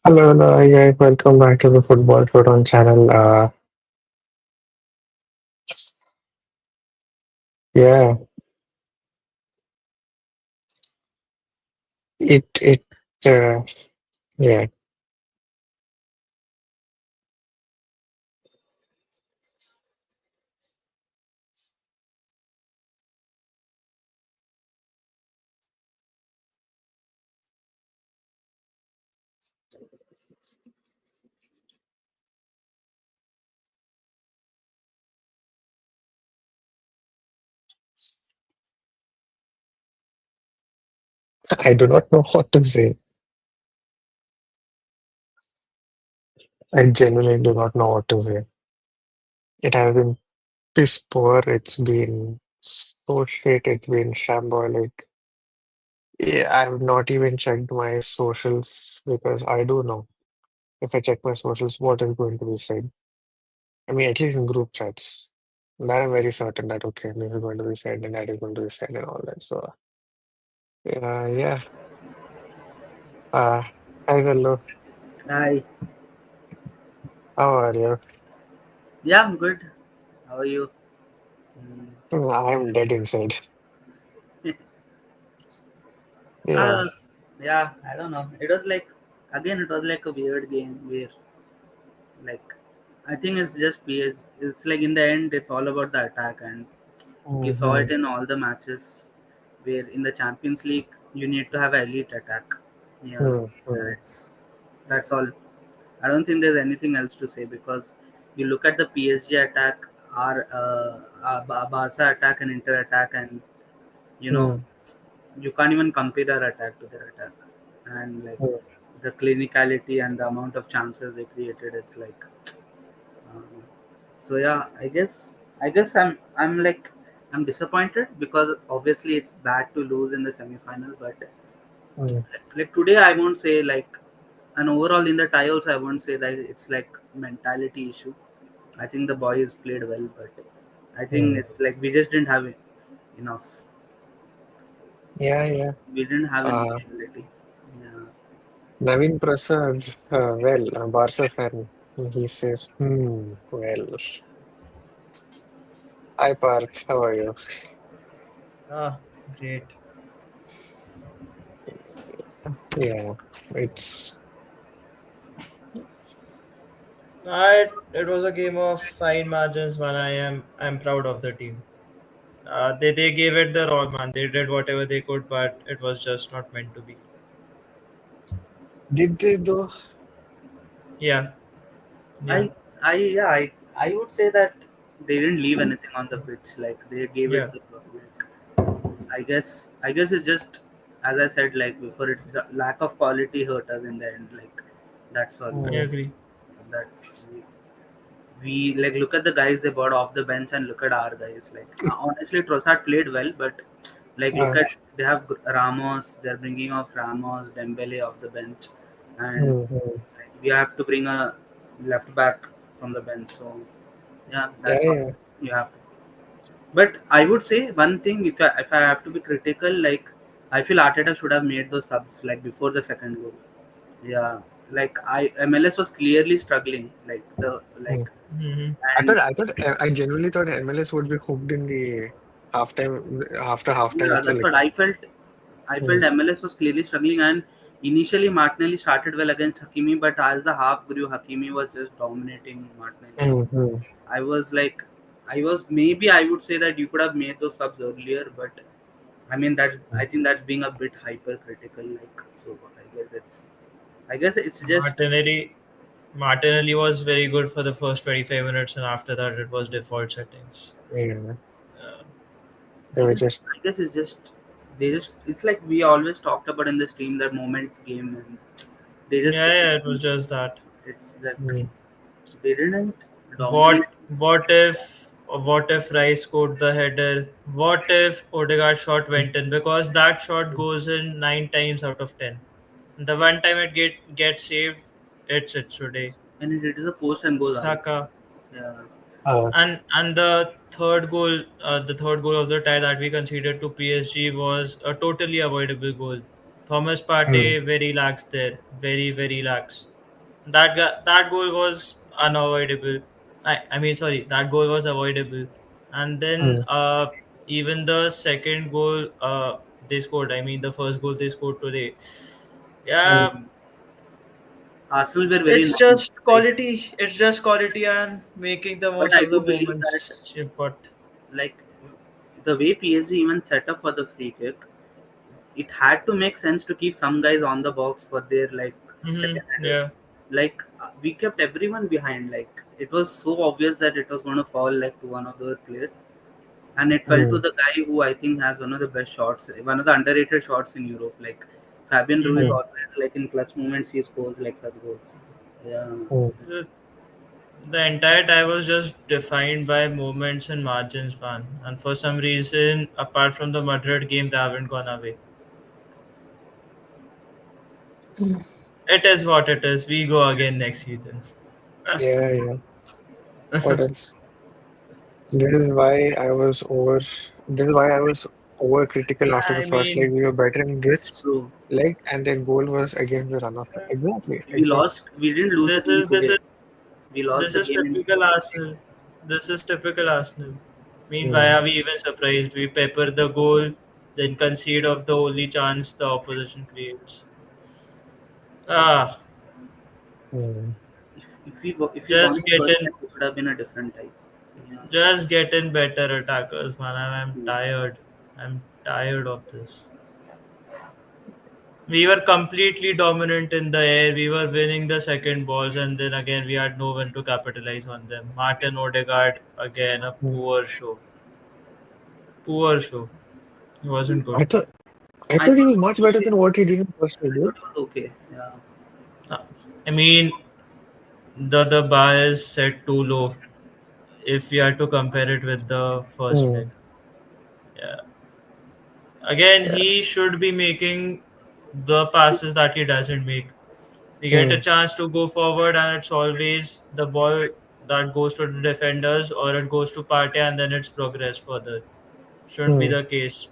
Hello, hi guys, welcome back to the Football Showdown channel. Yeah, it uh, yeah, I do not know what to say. I genuinely do not know what to say. It has been piss poor. It's been so shit. It's been shambolic. Yeah, I've not even checked my socials because I do know if I check my socials, what is going to be said. I mean, at least in group chats. That I'm very certain that okay, this is going to be said and that is going to be said and all that. So, yeah. Uh, Hi, hello. Hi. How are you? Yeah, I'm good. How are you? Mm. I'm dead inside. Yeah. Uh, yeah, I don't know. It was like, again, it was like a weird game where, like, I think it's just PS. It's like in the end, it's all about the attack, and you saw Mm-hmm. it in all the matches where in the Champions League you need to have elite attack. Yeah, Mm-hmm. that's all. I don't think there's anything else to say because you look at the PSG attack, our Barca attack, and Inter attack, and you know Mm-hmm. you can't even compare our attack to their attack, and like the clinicality and the amount of chances they created, it's like um, so yeah, I guess I'm disappointed because obviously it's bad to lose in the semi-final, but Mm-hmm. like today I won't say like, and overall in the tie also I won't say that it's like mentality issue. I think the boys played well, but I think Mm. it's like we just didn't have enough. Yeah, yeah. We didn't have enough Uh, ability. Yeah. Naveen Prasad, a Barca fan, he says, well, hi Parth, how are you? Ah, great. Yeah, it's, It was a game of fine margins, but I'm proud of the team. They gave it their all, man. They did whatever they could, but it was just not meant to be. did they though? Yeah, yeah, I, I would say that they didn't leave anything on the pitch. Like they gave yeah. it the I guess it's just as I said like before. It's the lack of quality hurt us in the end. Like that's all. I Mm, agree. That's we like look at the guys they brought off the bench and look at our guys. Like honestly, Trossard played well, but like look uh, at they have Ramos. They're bringing off Ramos, Dembele off the bench, and mm. we have to bring a left back from the bench. So yeah, Yeah, that's all yeah. you have to. But I would say one thing, if I have to be critical, like I feel Arteta should have made those subs like before the second goal. Yeah, like I MLS was clearly struggling, like the Mm. like and I genuinely thought MLS would be hooked in the halftime, after halftime yeah, itself. that's Like, what I felt. I mm, felt MLS was clearly struggling, and initially Martinelli started well against Hakimi, but as the half grew, Hakimi was just dominating Martinelli. So mm. I was like, maybe I would say that you could have made those subs earlier, but I mean I think that's being a bit hypercritical. Like so, I guess it's just Martinelli, Martinelli was very good for the first 25 minutes, and after that, it was default settings. Yeah, Uh, they I were guess just, I guess it's just they just it's like we always talked about in the stream that moments game and they just yeah, took it. yeah, it was just that. It's like mm, they didn't dominate. What if Rice scored the header? What if Odegaard shot went in? Because that shot goes in 9 times out of 10. The one time it gets saved, it's today. And it is a post and goes out. Saka. Yeah, uh, And the third goal of the tie that we conceded to PSG was a totally avoidable goal. Thomas mm, Partey very lax there, very very lax. That goal was unavoidable. I mean, sorry, that goal was avoidable. And then Mm, even the second goal they scored. I mean, the first goal they scored today. Yeah, mm, Arsenal were very it's normal. just Like, quality. It's just quality and making the but most I of the do believe that moments you've got. like the way PSG even set up for the free kick, it had to make sense to keep some guys on the box for their like second header. Yeah. Like we kept everyone behind. Like it was so obvious that it was going to fall like to one of the players, and it fell to mm, the guy who I think has one of the best shots, one of the underrated shots in Europe. Like Fabian Ruiz hmm mm, always like in clutch moments he scores like such goals. Yeah, mm. The entire tie was just defined by moments and margins, man. And for some reason, apart from the Madrid game, they haven't gone away. It is what it is. We go again next season. Yeah, yeah. What else? This is why I was over. This is why I was overcritical after the I first leg. mean, We were better in that's this true. leg, and then goal was against the run-off. Exactly, We exactly. lost. We didn't lose the this game is this today. is We lost this the is game in typical Tuesday. Arsenal. This is typical Arsenal. I mean, why Mm, are we even surprised? We pepper the goal, then concede of the only chance the opposition creates. Ah, If if we won just the first getting time, it would have been a different type. Yeah. just getting better attackers, man. I'm Hmm. tired. I'm tired of this. We were completely dominant in the air. We were winning the second balls, and then again we had no one to capitalize on them. Martin Odegaard again, a mm. poor show. Poor show. It wasn't good. I thought I I thought he thought was much better than what he did in first leg, I dude. thought it was okay. Yeah. Uh, I mean, the bar is set too low if we are to compare it with the first leg. Mm, Yeah. Again, yeah. he should be making the passes that he doesn't make. We get a Mm, chance to go forward, and it's always the ball that goes to the defenders or it goes to Partey, and then it's progressed further. Shouldn't be mm, the case.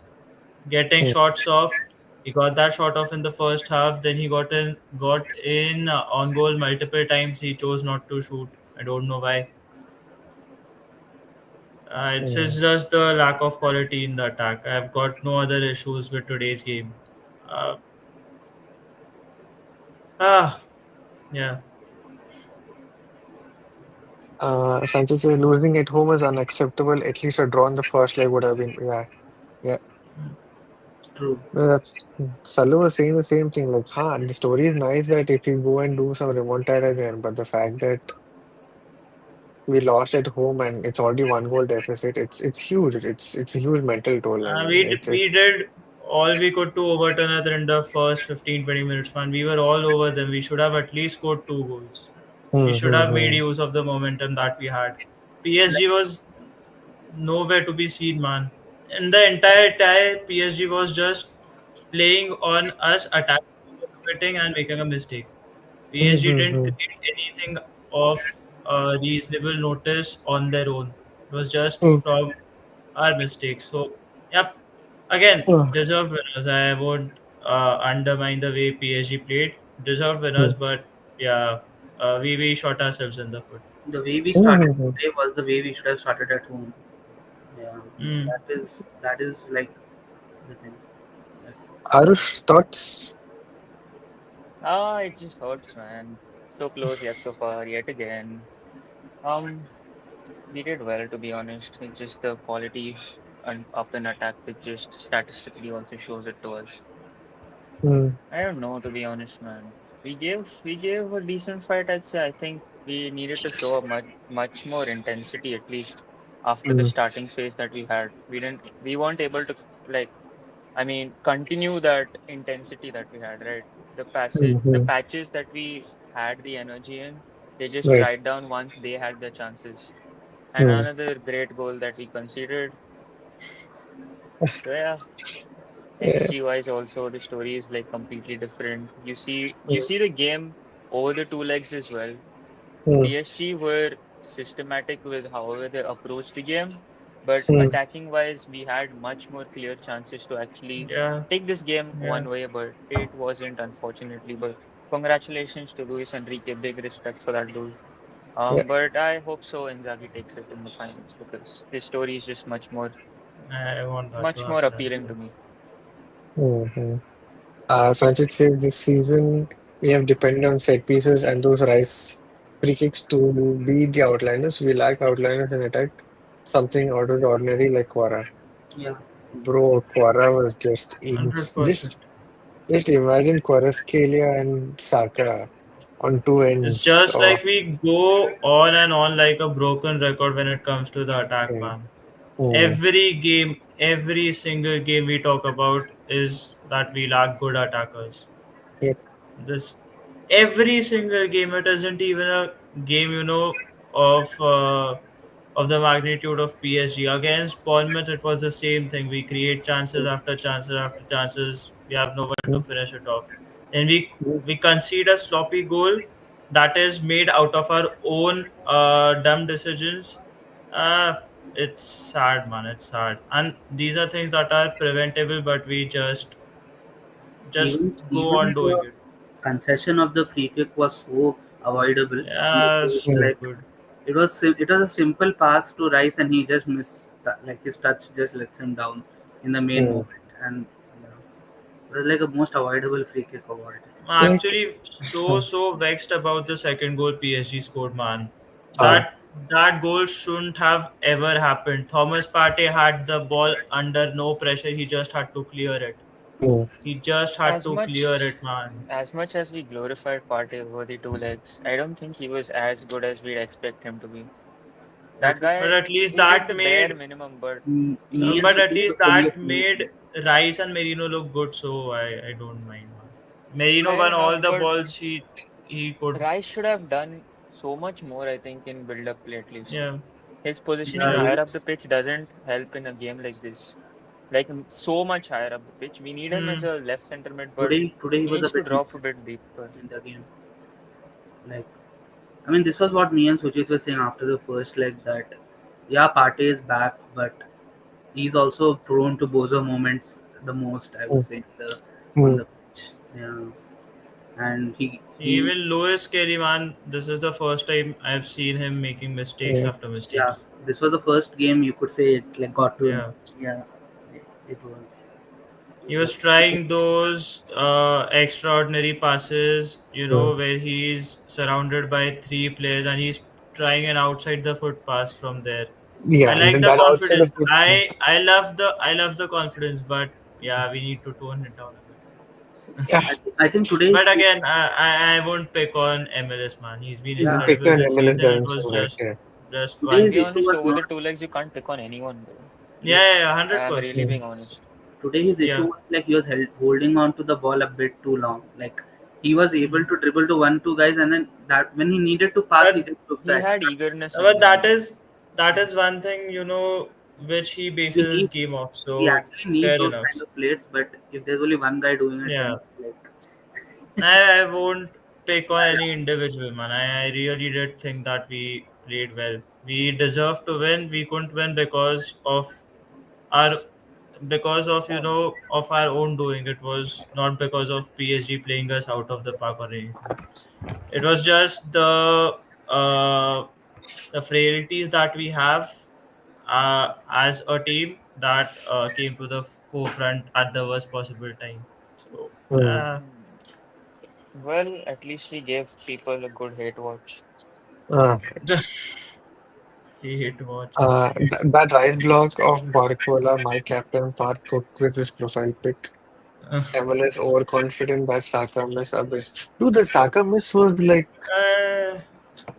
Getting mm, shots off, he got that shot off in the first half. Then he got in on goal multiple times. He chose not to shoot. I don't know why. It's mm. just the lack of quality in the attack. I've got no other issues with today's game. Uh, ah, yeah. Sanchez says losing at home is unacceptable. At least a draw in the first leg would have been. Yeah, yeah. True. No, that's Salu was saying the same thing. Like, huh, the story is nice that if you go and do some remontada there, but the fact that we lost at home and it's already one goal deficit, it's huge. It's a huge mental toll. I mean, We it's did all we could to overturn it in the first 15-20 minutes, man. We were all over them. We should have at least scored two goals. We hmm, should hmm, have made hmm, use of the momentum that we had. PSG was nowhere to be seen, man. In the entire tie, PSG was just playing on us, attacking, committing, and making a mistake. hmm, PSG hmm, didn't hmm, create anything of reasonable notice on their own. It was just hmm. from our mistakes. So, yep, again, Oh, deserved winners. I won't undermine the way PSG played. Deserved winners, hmm, but yeah, we shot ourselves in the foot. The way we hmm, started hmm, hmm. today was the way we should have started at home. Yeah. Mm. That is like the thing. Like, Aarush, thoughts? Ah, it just hurts, man. So close yet so far, yet again. Um, we did well, to be honest. It's just the quality and up in attack that just statistically also shows it to us. Hmm, I don't know, to be honest, man. We gave a decent fight, I'd say. I think we needed to show a much more intensity, at least after the hmm, starting phase that we had. We weren't able to like I mean, continue that intensity that we had, right? hmm, The hmm. patches that we had the energy in, they just Right. dried down once they had the chances. And Hmm, another great goal that we conceded. So yeah, yeah. XG wise also the story is like completely different. You Hmm, see the game over the two legs as well. hmm, PSG were systematic with however they approached the game, but hmm, attacking wise, we had much more clear chances to actually Yeah, take this game yeah. one way, but it wasn't, unfortunately. But Congratulations to Luis Enrique. Big respect for that dude. Yeah. But I hope so Inzaghi takes it in the finals because his story is just I want that to much more happen as appealing well. to me. Mhm. Sanchit says this season we have depended on set pieces and those rice free kicks to be the outliners. We lack outliners in attack, something out of the ordinary like Quara. Yeah, Bro, Quara was Hundred percent. just imagine Kvaratskhelia and Saka on two It's ends just of like we go on and on like a broken record when it comes to the attack, mm, man. mm, Every game, every single game we talk about is that we lack good attackers. yep, This every single game. It isn't even a game, of the magnitude of PSG against Bournemouth. It was the same thing. We create chances after chances after chances. We have no one to mm, finish it off, and we mm. we concede a sloppy goal that is made out of our own dumb decisions. Uh, it's sad, man. It's sad, and these are things that are preventable, but we just go even on doing the it. concession of the free kick was so avoidable in the Yeah, case, like stupid. it was a simple pass to Rice and he just missed, like his touch just lets him down in the main Mm. moment, and it was like a most avoidable free kick of all time. I'm Like, actually so vexed about the second goal PSG scored, man. uh, That goal shouldn't have ever happened. Thomas Partey had the ball under no pressure. He just had to clear it. mm, He just had As to clear much it, man. as much as we glorified Partey over the two legs, I don't think he was as good as we'd expect him to be. That Okay. But guy, at least he did that the bare made, minimum, but Me and but at Sucheet least were saying the that same made thing. Rice and Merino look good. So I don't mind, man. Merino fair won enough. all the But balls he could. Rice should have done so much more, I think, in build-up play at least. Yeah, His positioning Yeah, yeah. higher up the pitch doesn't help in a game like this. Like so much higher up the pitch. We need him as Hmm. a left center mid, but today he he was a needs to bit drop a missing bit deeper. in the game. Like, I mean, this was what me and Suchit were saying after the first leg, that yeah, Partey is back, but he's also prone to bozo moments the most, I would mm, say, on mm, the pitch. Yeah, and he Even Lewis Kelly, man, this is the first time I've seen him making mistakes mm, after yeah, mistakes. this was the first game you could say it like got to him. Yeah. Yeah, it was. He was trying those extraordinary passes, mm. where he's surrounded by three players and he's trying an outside the foot pass from there. I Yeah, like the that outside of confidence. it. I love the confidence, but yeah, we need to tone it down a bit. Yeah, I think today, But again, I won't pick on MLS, man. He's been yeah, picking incredible an this MLS season. It doesn't was seem right. just To one today's be game. issue honest, was over the not. two legs, you can't pick on anyone, bro. Yeah, Yeah, yeah, yeah, hundred I'm really percent. being Yeah. honest. today his issue Yeah. was like he was holding on to the ball a bit too long. Like he was able Hmm. to dribble to one two guys, and then that when he needed to pass, he But just took the He had extra. eagerness in but him. that is one thing which he He bases his needs, game off. we So actually need fair those enough. kind of players, but if there's only one guy doing it, then Yeah, it's like I won't pick on any individual, man. I really did think that we played well. We deserved to win. We couldn't win our because of of our own doing. It was not because of PSG playing us out of the park or anything. It was just uh, the frailties that we have as a team that came to the forefront at the worst possible time. So, Mm. Hmm. Well, at least we gave people a good hate watch. Uh, hate watches. that right block of Barcola, my captain, Parth cooked with his profile pic. MLS overconfident that Saka miss abyss. Dude, the Saka miss was like, uh,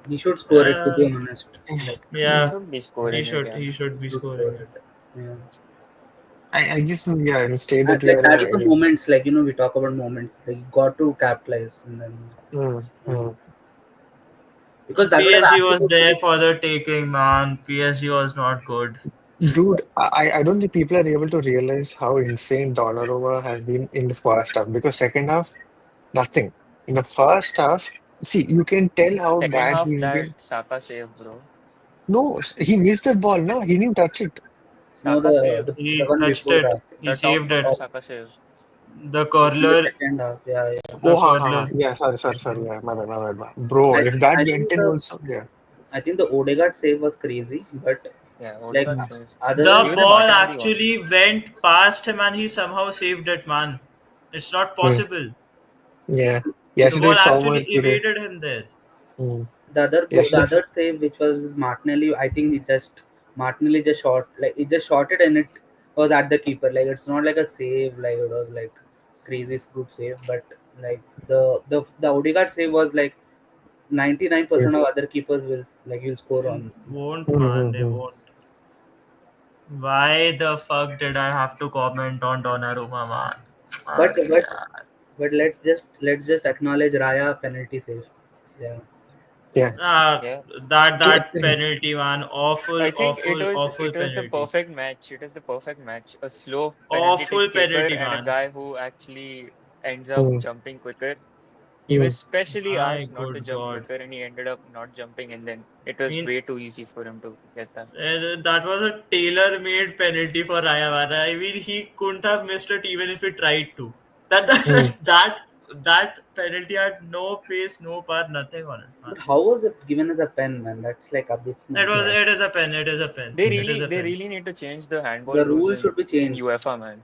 he should score it. To uh, be honest, like He yeah, should be he scoring should again. he should he be should score scoring it. it. Yeah, I guess, yeah, in the state that we like are that is the in. moments. Like we talk about moments. Like you got to capitalize in them. Mm, Yeah. mm. Because that would have PSG added was to there the for the taking, man. PSG was not good. Dude, I don't think people are able to realize how insane Donnarumma has been in the first half because second half, nothing. In the first half, see, you can tell how Second bad half, he's that been. Saka save, bro. No, he missed the ball. No, he didn't touch it. no Saka save. the He one touched before it. that. He The top saved corner it. Top, Saka save. The In the curler, second half, yeah, yeah. the Oh, ha. curler. Yeah, sorry. Yeah, my bad. Bro, I if think that I went think in the also, yeah. I think the Odegaard save was crazy, but Yeah, like Hmm. Odegaard saves. other than The Even the ball Martinelli one. actually went past him and he somehow saved it, man. It's not Hmm. possible. Yeah. it The Yesterday, ball was actually someone today. evaded him there. Hmm. the Yesterday, other save which was Martinelli. I think he just Martinelli just shot like he just shot it and it was at the keeper. Like it's not like a save, like it was like crazy good save, but like the Odegaard save was like 99% yes. of other keepers will like you'll score They on. won't, Hmm, man. hmm, They hmm. won't. Why the fuck did I have to comment on Donnarumma, man? But Fuck but yeah. but let's just acknowledge Raya penalty save. Yeah. Yeah. Yeah. That penalty, man. Awful, I think it awful, was awful it was the penalty. perfect match. It was the perfect match. A slow penalty to Awful keeper penalty, and a man. guy who actually ends up Hmm, jumping quicker. He hmm. was specially My asked not to good jump God. quicker and he ended up not jumping and then it I was mean, way too easy for him to get that. that was a tailor-made penalty for Raya. I mean, he couldn't have missed it even if he tried to. That Hmm. that penalty had no pace, no power, nothing on it, man. But how was it given as a pen, man? That's like abysmal. Yeah. It is a pen. It is a pen. They It is really a they pen. really need to change the handball The rules rules should in be changed. UEFA, man.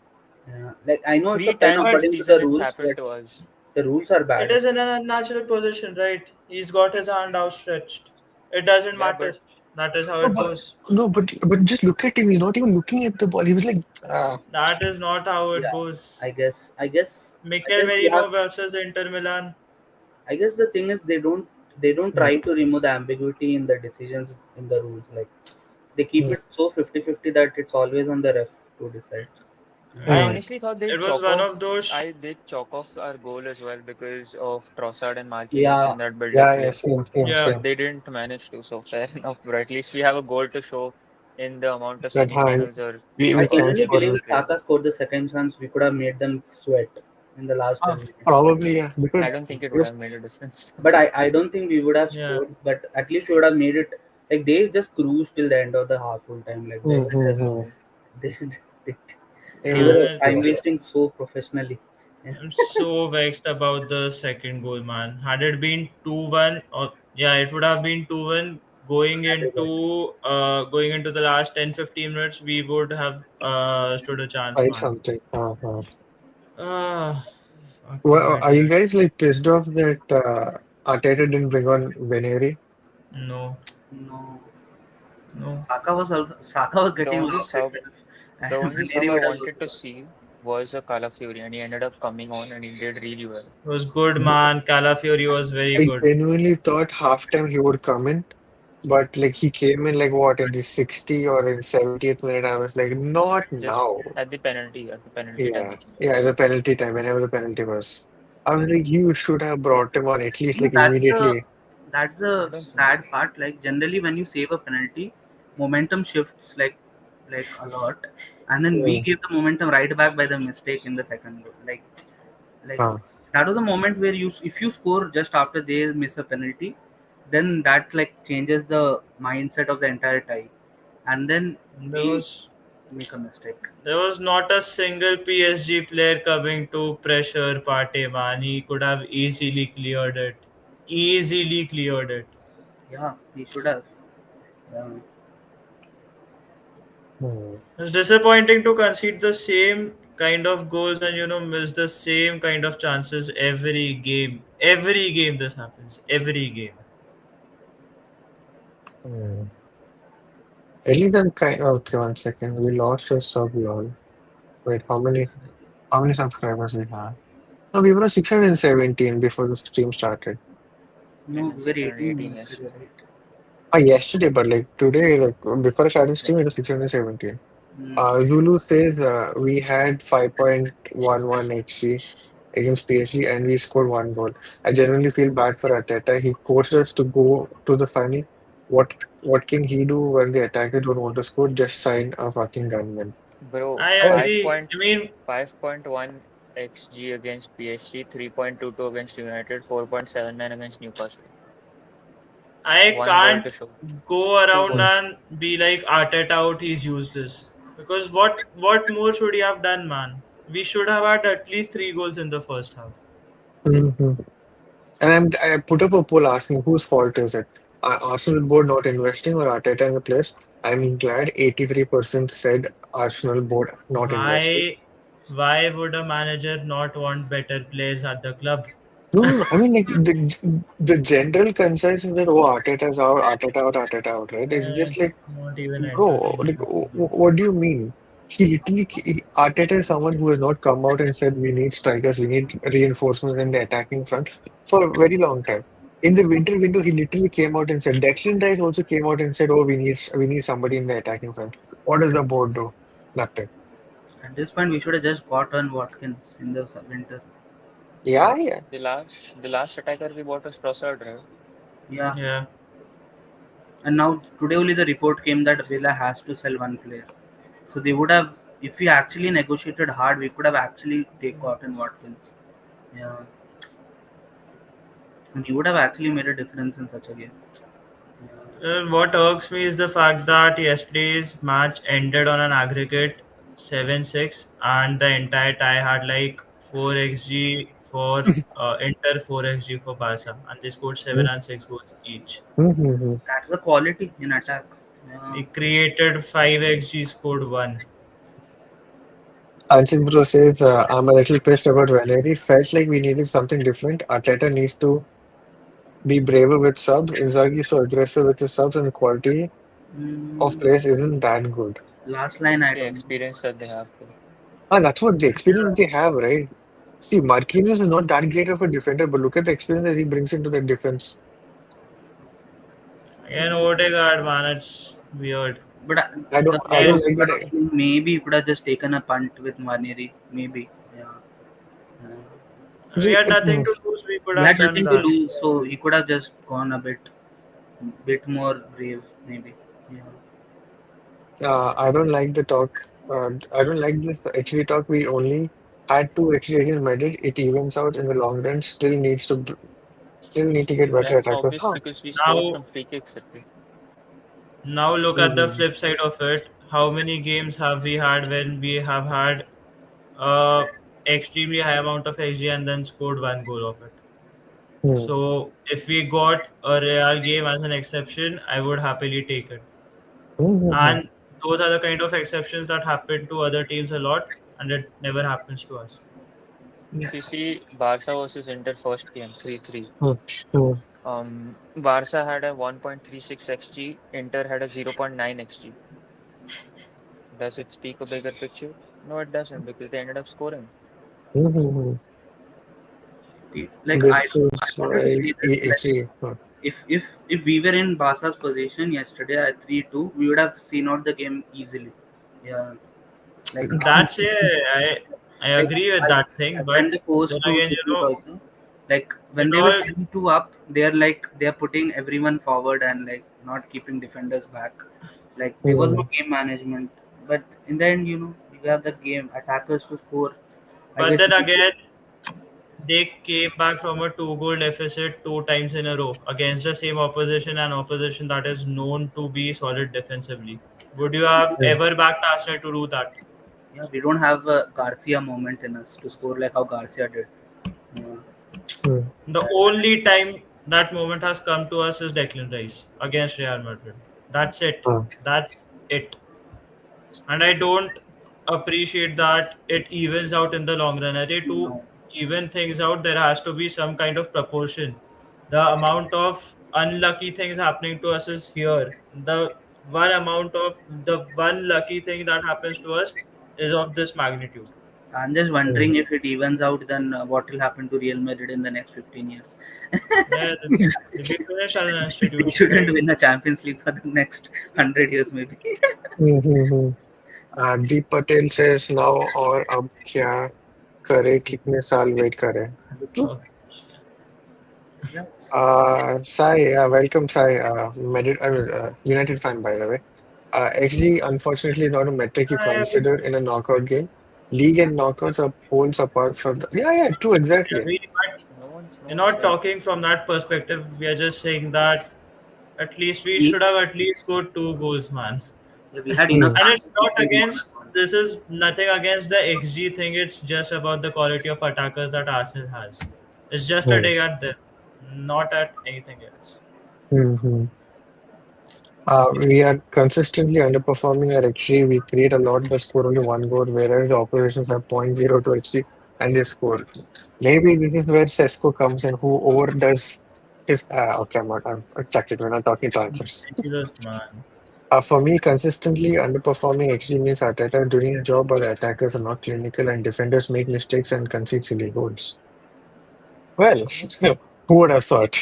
Yeah. Like I know it's a Three pen times But this according to the season it's rules, happened but to us. the rules are it bad. is in a natural position, right? He's got his hand outstretched. It doesn't Yeah, matter. but That is how No, it but goes. no, but just look at him. He's not even looking at the ball. He was like, That is not how it Yeah. I goes. guess. I guess. I Mikel guess you Merino have. versus Inter Milan. I guess the thing is they don't hmm, try to remove the ambiguity in the decisions in the rules. Like they keep hmm, it so 50-50 that it's always on the ref to decide. I hmm. honestly thought It was one of those. they'd chalk off our goal as well because of Trossard and Marquinhos Yeah. in that build-up Yeah, play. Yeah, But same. they didn't manage to, so fair enough. But at least we have a goal to show in the amount of That high, semi-finals or I we can genuinely quarter-finals score. believe we've if played. Saka scored the second chance, we could have made them sweat in the last 10 minutes. Probably, yeah, because I don't think it would because have made a difference. But I don't think we would have yeah. scored, but at least we would have made it. Like they just cruised till the end of the half full time. Like they hmm, were hmm, just hmm. they they, It they was were And time yeah, wasting so professionally. Yeah. I'm so vexed about the second goal, man. Had it been 2-1, or yeah, it would have been 2-1 going into the last 10-15 minutes, we would have stood a chance, quite man. something. Ah, fucking Well, are you idiot. guys like pissed off that Arteta didn't bring on Veneri? No, No, no. Saka was The getting only locked sub, itself, and the only sub Maneri I would have wanted looked to good. see was a Calafiori, and he ended up coming on and he did really well. It was good, man. Calafiori was very I good. genuinely thought halftime he would come in, but like he came in like what in the 60 or in 70th minute. I was like, not Just now. at the penalty time Yeah, he came. yeah, the penalty time, whenever the penalty was. I was like, you should have brought him on at least No, like immediately. that's I the don't think so. sad part. Like generally, when you save a penalty, momentum shifts like a lot, and then we Hmm. give the momentum right back by the mistake in the second goal. Like Huh. that was a moment where you if you score just after they miss a penalty, then that like changes the mindset of the entire tie, and then There we was make a mistake. there was not a single PSG player coming to pressure Partey, man. He could have easily cleared it. Easily cleared it. Yeah, he should have. Yeah. Hmm. It's disappointing to concede the same kind of goals and miss the same kind of chances every game. Every game this happens. Every game. Hmm. At least I'm kind. Okay, one second. We lost a sub lol. Wait, how many subscribers we have? No, we were 617 before the stream started. No, we were 18 618 yesterday, yesterday. right? Yesterday, but like today, like before I started stream, it was 617. Mm. Zulu says we had 5.11 XG against PSG and we scored one goal. I genuinely feel bad for Arteta. He coached us to go to the final. What what can he do when the attackers don't want to score? Just sign a fucking gunman. Bro, I Oh, 5 agree. point I mean, 5.1 XG against PSG, 3.22 against United, 4.79 against Newcastle. I One goal can't to show. go Two around goals. and be like Arteta out, he's useless. Because what more should he have done, man? We should have had at least 3 goals in the first half. Hmm. And I put up a poll asking whose fault is it? Arsenal board not investing or Arteta in the place? I'm glad 83% said Arsenal board not investing. Why why would a manager not want better players at the club? No, no, no. I mean, like the general consensus is that oh, Arteta's out, Arteta out, Arteta out, right? It's just It's like, not even bro, like, entertaining at all. what do you mean? Arteta is someone who has not come out and said we need strikers, we need reinforcements in the attacking front for a very long time. In the winter window, he literally came out and said. Declan Rice also came out and said, "Oh, we need somebody in the attacking front." What does the board do? Nothing. At this point, we should have just got on Watkins in the winter. Yeah, yeah. The last attacker we bought was Trossard, right? Yeah, Yeah. and now today only the report came that Villa has to sell one player. So they would have, if we actually negotiated hard, we could have actually take gotten Watkins. Yeah, and he would have actually made a difference in such a game. Yeah. What irks me is the fact that yesterday's match ended on an aggregate 7-6, and the entire tie had like 4 xg for Inter, 4 xg for Barca, and they scored 7 and 6 goals each. Mm-hmm. That's the quality in attack. Yeah. We created 5 xg, scored one. Anchit Bro says, I'm a little pissed about Valeri. Felt like we needed something different. Arteta needs to be braver with subs. Inzaghi is so aggressive with his subs, and the quality of Mm, players isn't that good. last line, It's I the don't know. experience that they have to. And that's what the experience they have, right? See, Marquinhos is not that great of a defender, but look at the experience that he brings into the defense. Again, Odegaard, man, it's weird. But I don't, the I way Again, don't of like that. maybe you could have just taken a punt with Maneri. Maybe. Yeah. Yeah. we See, had nothing to lose. We could He have had done nothing to that. lose, so he could have just gone a bit more brave, maybe. Yeah. I don't like the talk. I don't like this XG talk. We only had two XG against Madrid. It evens out in the long run. Still need to get better That's attackers. obvious Huh. because we scored Now, from free kicks. now look at the Mm-hmm. flip side of it. How many games have we had when we have had uh extremely high amount of xg and then scored 1 goal of it? So if we got a Real game as an exception, I would happily take it. Mm-hmm. And those are the kind of exceptions that happen to other teams a lot, and it never happens to us. Yeah. If you see Barca versus Inter first game, 3-3. Mm-hmm. Barca had a 1.36 xg, Inter had a 0.9 xg. Does it speak a bigger picture? No, it doesn't because they ended up scoring. Mm-hmm. Like This I is wanted to why say this. Like XG. if we were in Barca's position yesterday at 3-2, we would have seen out the game easily. Yeah. Like That's I like agree with that thing, when but the post then to again, Sucheet also, like it when they were all 3-2 up, they're putting everyone forward and like not keeping defenders back. Like there was no Mm-hmm. game management. But in the end, you have the game attackers to score. I but guess then again, they came back from a 2 goal deficit 2 times in a row against the same opposition, and opposition that is known to be solid defensively. Would you have ever backed Arsenal to do that? yeah, we don't have a Garcia moment in us to score like how Garcia did. Yeah. Mm-hmm. The only time that moment has come to us is Declan Rice against Real Madrid. That's it. That's it. And I don't appreciate that it evens out in the long run. I think to No. even things out, there has to be some kind of proportion. The amount of unlucky things happening to us is here. The one lucky thing that happens to us is of this magnitude. I'm just wondering if it evens out, then what will happen to Real Madrid in the next 15 years? Yeah, they'll be finished as an They institution, shouldn't right? win the Champions League for the next 100 years, maybe. Mm-hmm. Deep Patel says now और अब क्या करे कितने साल wait करे Oh, Yeah. Sai, welcome Sai, United fan by the way. Actually, unfortunately, not a metric you yeah, consider in a knockout game. League and knockouts are poles apart from the. Yeah, yeah, true, yeah, exactly. but No one's no we're one not said talking from that perspective. We are just saying that at least we We, should have at least scored 2 goals, man. yeah, we had enough Hmm. And it's chances to not score more against than one. this is nothing against the XG thing. It's just about the quality of attackers that Arsenal has. It's just a Hmm. dig at them, not at anything else. Hmm. We are consistently underperforming our XG. We create a lot but score only one goal, whereas the oppositions have point zero 0.02 XG and they score. Maybe this is where Sesko comes in, who overdoes his. Okay, I'm checked it. We're not talking transfers. Ridiculous, man. For me, consistently underperforming XG means Arteta doing a job, but the attackers are not clinical and defenders make mistakes and concede silly goals. Well, who would have thought?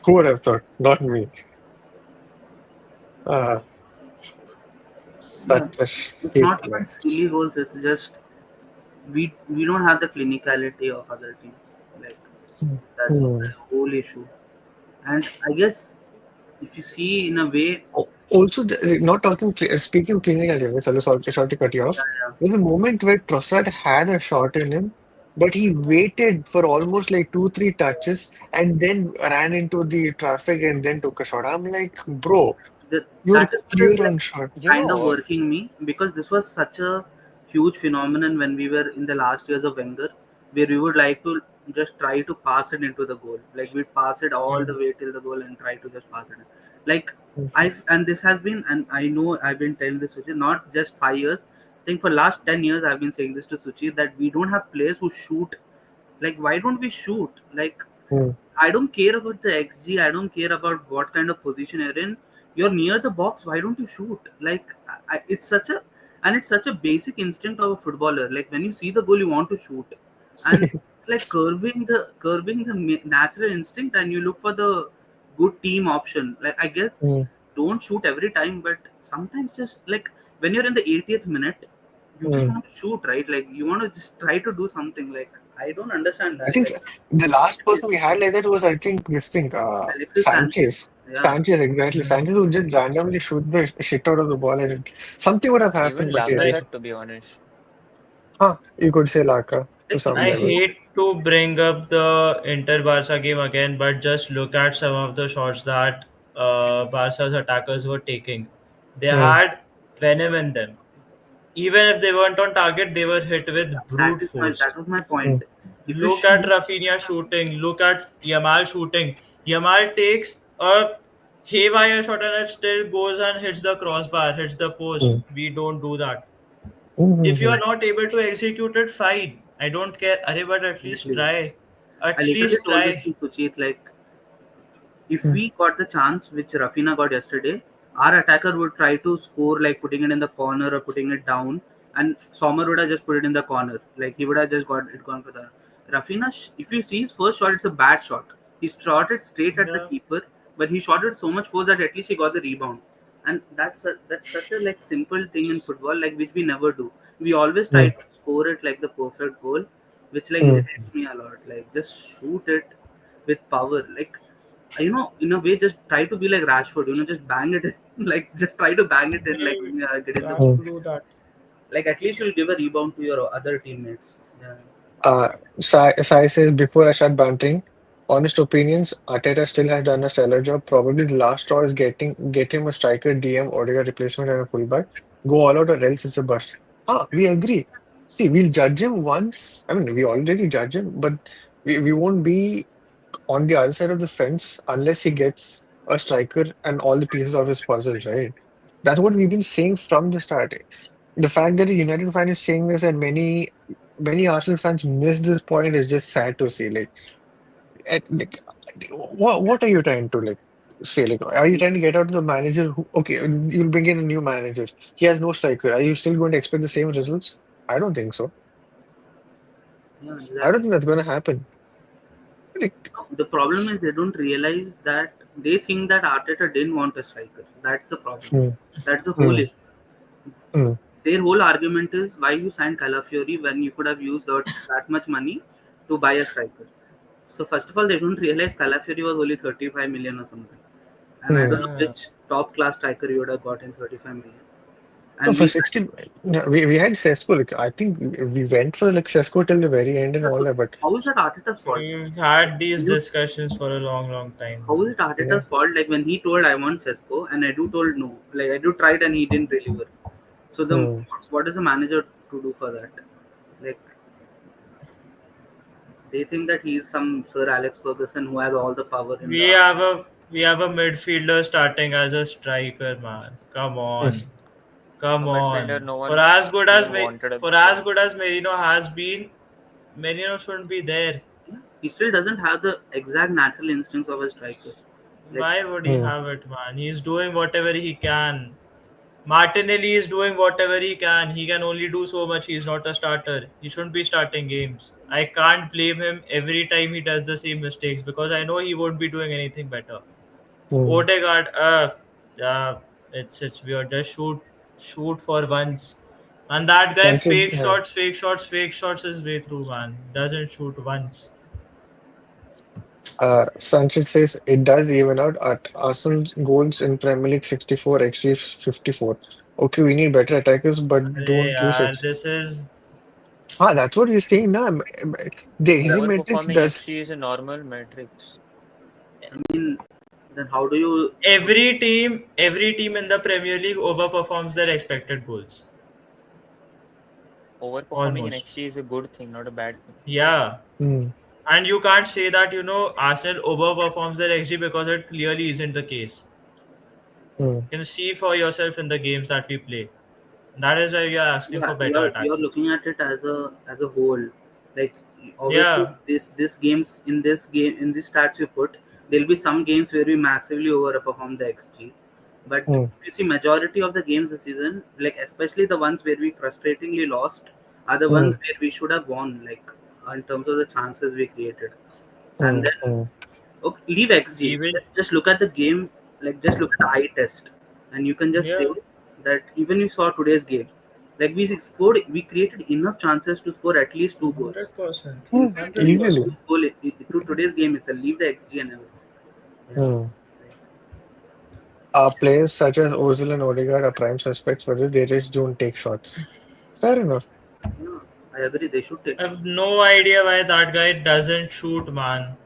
Who would have thought? Not me. Uh, Yeah, such a it's shit not even match. silly goals. It's just we don't have the clinicality of other teams. Like that's Hmm. the whole issue. And I guess if you see in a way, Also, not talking, speaking clinical, sorry to cut you yeah, off. yeah, There's a moment where Trossard had a shot in him, but he waited for almost like two, three touches and then ran into the traffic and then took a shot. I'm like, bro, that you're that is what is clear like on shot. You know kind of what? working me because this was such a huge phenomenon when we were in the last years of Wenger, where we would like to just try to pass it into the goal. Like we'd pass it all the Hmm. way till the goal and try to just pass it in. Like I've and this has been and I know I've been telling this Suchi not just 5 years. I think for last 10 years I've been saying this to Suchi that we don't have players who shoot. Like why don't we shoot? Like Mm, I don't care about the XG. I don't care about what kind of position you're in. You're near the box. Why don't you shoot? Like it's such a and it's such a basic instinct of a footballer. Like when you see the goal, you want to shoot, and it's like curbing the natural instinct, and you look for the good team option. Like I guess mm, don't shoot every time, but sometimes just like when you're in the 80th minute, you just mm. want to shoot, right? Like you want to just try to do something. Like I don't understand I that. think Like the last person we had like that was, I think, this thing, Alexis Sanchez. Sanchez. Yeah, Sanchez, exactly. Hmm. Sanchez would just randomly shoot the shit out of the ball and something would have happened, Even but yeah, just, Lacazette, to be honest. you could say Laka to like if some you I level. see, hate to bring up the Inter Barca game again, but just look at some of the shots that Barca's attackers were taking. They Mm, had venom in them. Even if they weren't on target, they were hit with brute force. that was my mm, point. If you Look at shoot, Rafinha shooting. Look at Yamal shooting. Yamal takes a haywire shot and it still goes and hits the crossbar, hits the post. mm, We don't do that. mm, If you are mm, not able to execute it, fine. I don't care. Arey, but at least exactly. try. I At literally least told this try. to Suchit, like if mm, we got the chance which Rafina got yesterday, our attacker would try to score like putting it in the corner or putting it down, and Sommer would have just put it in the corner. Like he would have just got it gone for the Rafina. If you see his first shot, it's a bad shot. He shot it straight at the Yeah. keeper, but he shot it so much force that at least he got the rebound. And that's such a like simple thing in football, like which we never do. We always try mm, to score it like the perfect goal, which like mm, irritates me a lot. Like just shoot it with power. Like in a way, just try to be like Rashford. Just bang it in. Like just try to bang it in. Like You when you are getting the have ball. mm. to do that. Like at least you'll give a rebound to your other teammates. Yeah. Uh, Sai says, before I start bantering, honest opinions, Arteta still has done a stellar job. Probably the last straw is get him a striker, DM, Odegaard replacement, and a fullback. Go all out or else it's a bust. We agree. See, we'll judge him once. I mean, we already judge him, but we won't be on the other side of the fence unless he gets a striker and all the pieces of his puzzle, right? That's what we've been saying from the start. The fact that a United fan is saying this and many Arsenal fans miss this point is just sad to see. Like, what are you trying to like say? Like, are you trying to get out of the manager who, okay, you'll bring in a new manager. He has no striker. Are you still going to expect the same results? I don't think so. Yeah, I don't exactly. think that's going to happen. Like, No, the problem is they don't realize that they think that Arteta didn't want a striker. That's the problem. mm, That's the whole mm, issue. mm, Their whole argument is why you signed Calafiori when you could have used that much money to buy a striker. So first of all, they don't realize Calafiori was only 35 million or something. And I don't mm. know Yeah. which top class striker you would have got in 35 million. No, And for we 60, yeah, we had Sesko. Like, I think we went for like Sesko till the very end and all so that, but how is that Arteta's fault? We've had these You, discussions for a long, long time, how is man. it yeah. Arteta's fault? Like when he told I want Sesko and Edu told no. Like Edu tried and he didn't deliver. So the Hmm. what is the manager to do for that? Like they think that he is some Sir Alex Ferguson who has all the power in We the. have a we have a midfielder starting as a striker, man. Come on. A Come midfielder on. no For one as good as even wanted for as before. good as Merino has been, Merino shouldn't be there. Yeah, he still doesn't have the exact natural instincts of a striker. Like Why would he Hmm. have it, man? He's doing whatever he can. Martinelli is doing whatever he can. He can only do so much. He's not a starter. He shouldn't be starting games. I can't blame him every time he does the same mistakes because I know he won't be doing anything better. Hmm. Odegaard, yeah, it's weird. Just shoot for once. And that guy Sanchez, yeah. fake shots his way through, man. Doesn't shoot once. Sanchez says it does even out at Arsenal's goals in Premier League 64, XG is 54. Okay, we need better attackers, but Arey don't use yaar, it. this is Ah, that's what we're saying now. The XG matrix Overperforming does. XG is a normal metrics. I mean, then how do you? every team in the Premier League overperforms their expected goals. Overperforming in Almost. XG is a good thing, not a bad thing. Yeah. Hmm. And you can't say that, Arsenal overperforms their XG because it clearly isn't the case. Hmm. You can see for yourself in the games that we play. That is why we are asking Yeah, for better you're attackers. looking at it as a whole. Like obviously, Yeah. this games in this game in this stats you put, there'll be some games where we massively overperform the XG. But Hmm. if you see majority of the games this season, like especially the ones where we frustratingly lost, are the ones Hmm. where we should have won. Like in terms of the chances we created, and Hmm. then Hmm. okay, leave XG. Even Just look at the game, like just look at the eye test, and you can just say yeah, that even you saw today's game, like we created enough chances to score at least two goals. 100%. In Hmm. fact, we scored Easily. 100%. two goal to today's game itself. Leave the XG and everything. Yeah, Hmm. Players such as Ozil and Odegaard are prime suspects for this. They just don't take shots. Fair enough. yeah, I agree. They should take I shots. have no idea why that guy doesn't shoot, man.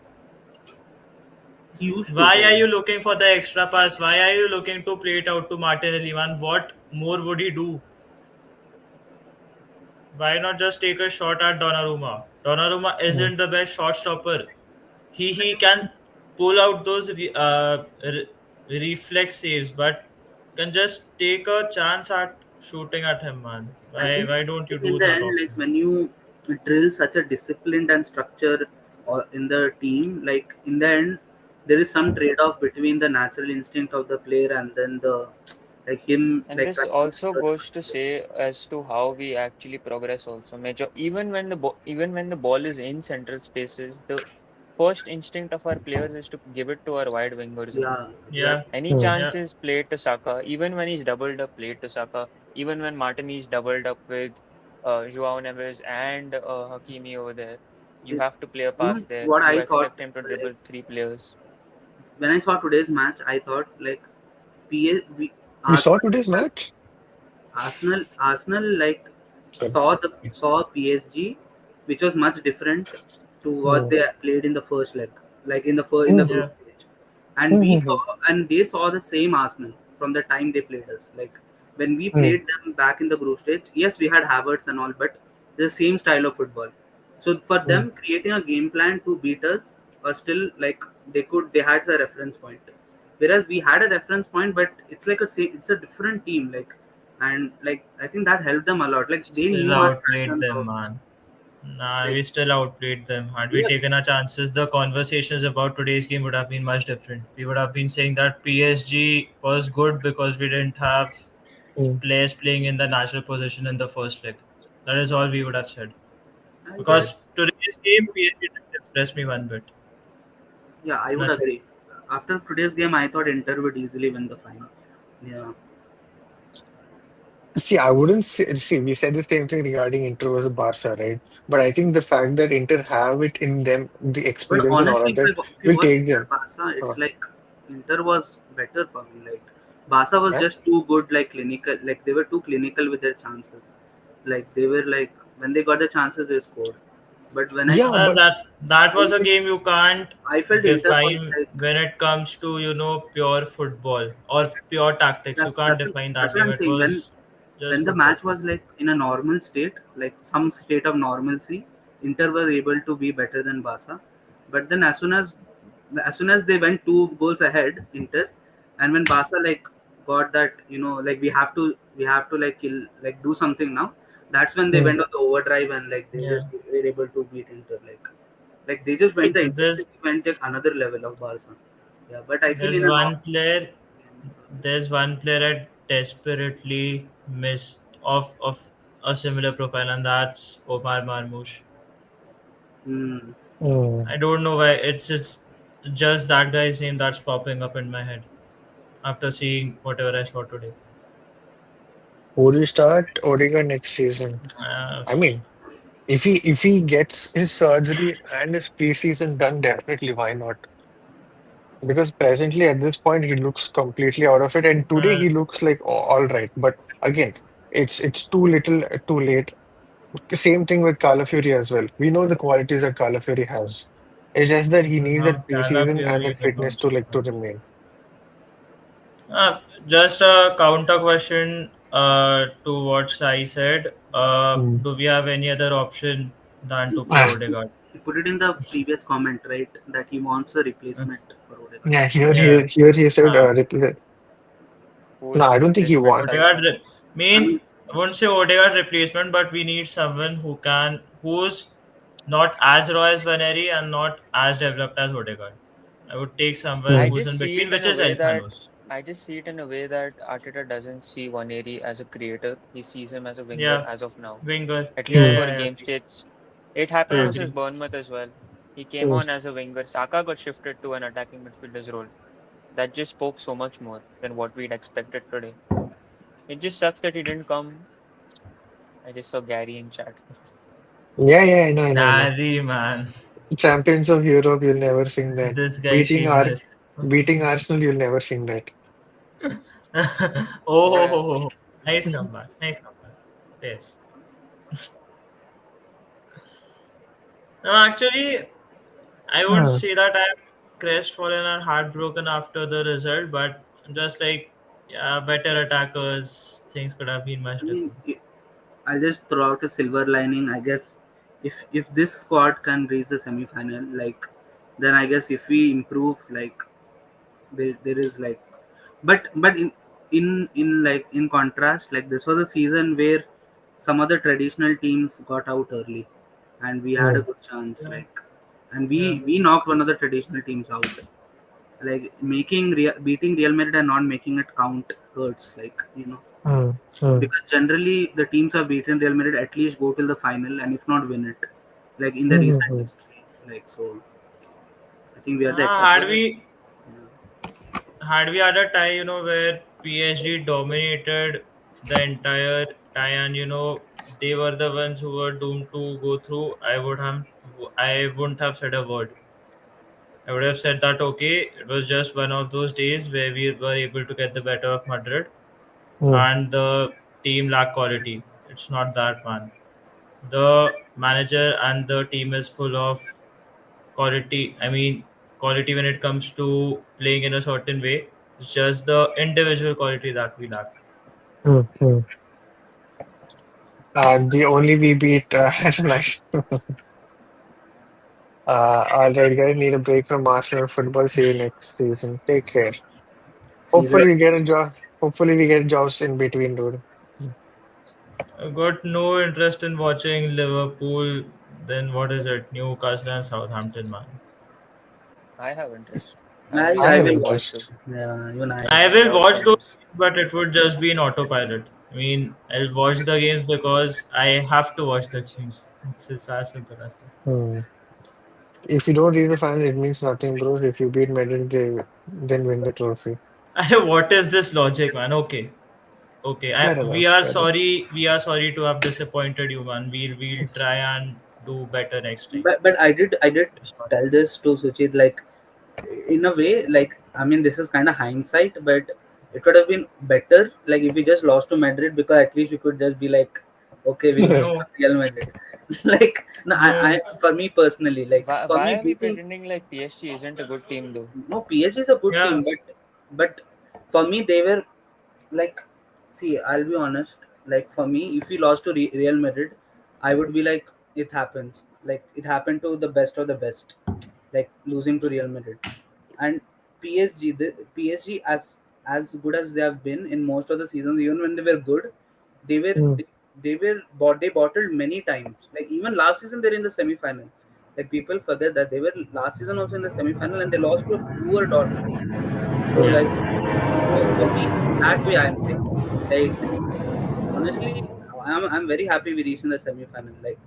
He used to, Why are bro. you looking for the extra pass? Why are you looking to play it out to Martinelli, man? What more would he do? Why not just take a shot at Donnarumma? Donnarumma Hmm. isn't the best shot stopper. He can pull out those reflex saves, but can just take a chance at shooting at him, man. I Why think, why I don't you think in do the that end, like often? when you drill such a disciplined and structure or in the team, like in the end, there is some trade-off between the natural instinct of the player and then the like him And like this trying to also figure goes to out. say as to how we actually progress also. Major even when the ball is in central spaces, the first instinct of our players is to give it to our wide wingers only. Yeah, Yeah, exactly. Any Hmm. yeah. chances played to Saka, even when he's doubled up, played to Saka, even when Martin is doubled up with Joao Neves and Hakimi over there. You It, have to play a you pass know there. what You I thought? expect him to Like dribble three players. when I saw today's match, I thought like PS, we, You saw Arsenal today's match? Arsenal like Sorry. saw PSG, which was much different to what Hmm. they played in the first leg, like in the Hmm. group Yeah. stage, and Hmm. we Hmm. saw and they saw the same Arsenal from the time they played us. Like when we Hmm. played them back in the group stage, yes, we had Havertz and all, but the same style of football. So for Hmm. them, creating a game plan to beat us was still like they had a reference point. Whereas we had a reference point, but it's a different team. Like and like I think that helped them a lot. Like they Still knew our outplayed patterns them, of man. Nah, like we still outplayed them. Had we yeah, taken our chances, the conversations about today's game would have been much different. We would have been saying that PSG was good because we didn't have Hmm. players playing in the natural position in the first leg. That is all we would have said. I guess Because today's game, PSG didn't impress me one bit. yeah, I would Nothing. agree. After today's game, I thought Inter would easily win the final. Yeah, See, I wouldn't say, see, we said the same thing regarding Inter versus Barca, right? But I think the fact that Inter have it in them, the but experience and all honestly, of that, if you will watch take Inter them. Barca, Uh, it's like Inter was better for me. Like Barca was yeah. just too good, like clinical. Like they were too clinical with their chances. Like they were like when they got the chances, they scored. But when I Yeah, saw, Uh, but that that I was a felt, game you can't I felt Inter was define like when it comes to pure football or pure tactics. You can't define that's that what game. I'm It saying. was. Just when the football. match was like in a normal state, like some state of normalcy, Inter were able to be better than Barca. But then as soon as they went 2 goals ahead, Inter, and when Barca like got that, like we have to like kill, like do something now. That's when they mm, went on the overdrive and like they Yeah. just were able to beat Inter. Like they just went, the There's this, intensity went like another level of Barca. Yeah, but I feel there's in a one normal player game, there's one player I desperately miss of a similar profile, and that's Omar Marmoush. mm, mm. I don't know why it's just that guy's name that's popping up in my head after seeing whatever I saw today. Would you start Odegaard next season? Uh, I mean, if he gets his surgery and his preseason done, definitely why not? Because presently at this point he looks completely out of it, and today uh, he looks like all right. But again, it's too little, too late. The same thing with Calafiori as well. We know the qualities that Calafiori has. It's just that he needs that preseason and Calafiori that is a fitness to monster. like to remain. Just a counter question to what Sai said. Mm. Do we have any other option than to play Ah, Odegaard? he put it in the previous comment, right? That he wants a replacement for Odegaard. yeah, Yeah. here he said Uh, no, Who's I don't think he replacement wants. style Odegaard I mean, means I won't say Odegaard replacement, but we need someone who's not as raw as Vaneri and not as developed as Odegaard. I would take someone I Mm, who's just in see between, it in which a is way El that Khanos. Arteta doesn't see Waneri as a creator. He sees him as a winger Yeah, as of now, winger. at Yeah, least mm, for yeah, I game agree. states. It happened I mm, versus agree. Bournemouth as well. He came mm. on as a winger. Saka got shifted to an attacking midfielder's role. That just spoke so much more than what we'd expected today. It just sucks that he didn't come. I just saw Gary in chat. Yeah, yeah, I know. Gary, man. Champions of Europe, you'll never sing that. This guy Beating Ar shameless. beating Arsenal, you'll never sing that. Oh, ho, Yeah. ho, ho, ho. Nice comeback. Nice comeback. Yes. No, actually, I won't Mm. say that I'm crestfallen and heartbroken after the result, but just like, yeah, better attackers, things could have been much I mean, different. I'll just throw out a silver lining. I guess if this squad can reach the semi-final, like then I guess if we improve, like there is like, but in contrast, like this was a season where some other traditional teams got out early, and we had a Mm. good chance, Yeah, like, and yeah. we knocked one of the traditional teams out. Like beating Real Madrid and not making it count hurts, Mm. Mm. because generally the teams have beaten Real Madrid at least go till the final and if not win it, like in the recent Mm. history. Like so, I think we are the Ah, had exception. we had we had a tie, where PSG dominated the entire tie, and they were the ones who were doomed to go through, I wouldn't have said a word. I would have said that okay, it was just one of those days where we were able to get the better of Madrid, Mm. and the team lacked quality. It's not that, man. The manager and the team is full of quality. I mean, quality when it comes to playing in a certain way. It's just the individual quality that we lack. Mm. Mm. The only we beat nice. All right, guys, need a break from Arsenal football. See you next season. Take care. See Hopefully that. we get a job. Hopefully we get jobs in between, dude. I've got no interest in watching Liverpool. Then what is it? Newcastle and Southampton, man. I have interest. I I want to I I watch have will them watch. guys too. interest. Yeah, even I will. I I will love watch those games. games, but it would just be in autopilot. I mean, I'll watch the games because I have to watch the games. It's just as simple as that. Hmm. If you don't read the final, it means nothing, bro. If you beat Madrid, they then win the trophy. What is this logic, man? Okay, okay. Fair We enough. are Fair enough. sorry. We are sorry to have disappointed you, man. We'll try and do better next time. But I did We're sorry. tell this to Suchit, like in a way, like I mean this is kind of hindsight, but it would have been better like if we just lost to Madrid, because at least we could just be like, okay, we lost to No, Real Madrid. Like no, I no, for me personally, like for Why me are we beating, pretending like PSG isn't a good team though? no, PSG is a good yeah. team, but for me they were like, see, I'll be honest. Like for me, if we lost to Real Madrid, I would be like, it happens. Like it happened to the best of the best. Like losing to Real Madrid and PSG as good as they have been in most of the seasons, even when they were good, they were mm, they bottled many times. Like even last season, they're in the semi final. Like people forget that they were last season also in the semi final and they lost to a poor Dortmund. So Yeah. like so for me, that way I am saying, like honestly, I'm very happy we reached in the semi final. Like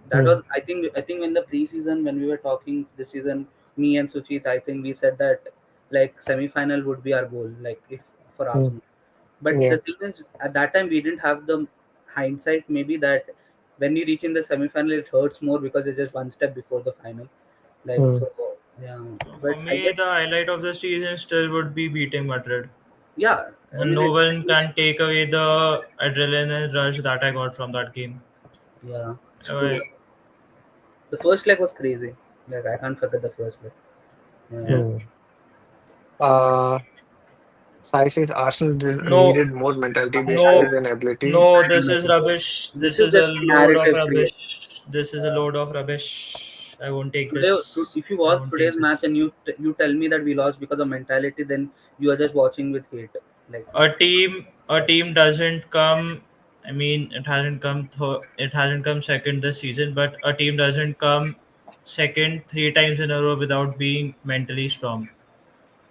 that mm, was I think in the preseason when we were talking this season, me and Sucheet, I think we said that like semi final would be our goal, like if for mm. Arsenal. But Yeah. the thing is, at that time we didn't have the hindsight maybe that when you reach in the semi final it hurts more because it's just one step before the final. Like Mm, so, yeah. For But I me, the guess highlight of the season still would be beating Madrid. yeah, I And mean no it. one can take away the adrenaline rush that I got from that game. Yeah, it's true. Uh, The first leg was crazy. Like I can't forget the first leg. Yeah. yeah. mm. Uh, Sai says Arsenal No, needed more mentality-based no, plays and ability. no, I this is know. rubbish. This This is is a just load of narrative creation. rubbish. This is a load of rubbish. I won't take Today, this. if you I watch won't today's take match this. and you tell me that we lost because of mentality, then you are just watching with hate. Like A team doesn't come. I mean, it hasn't come. It hasn't come second this season, but a team doesn't come second 3 times in a row without being mentally strong.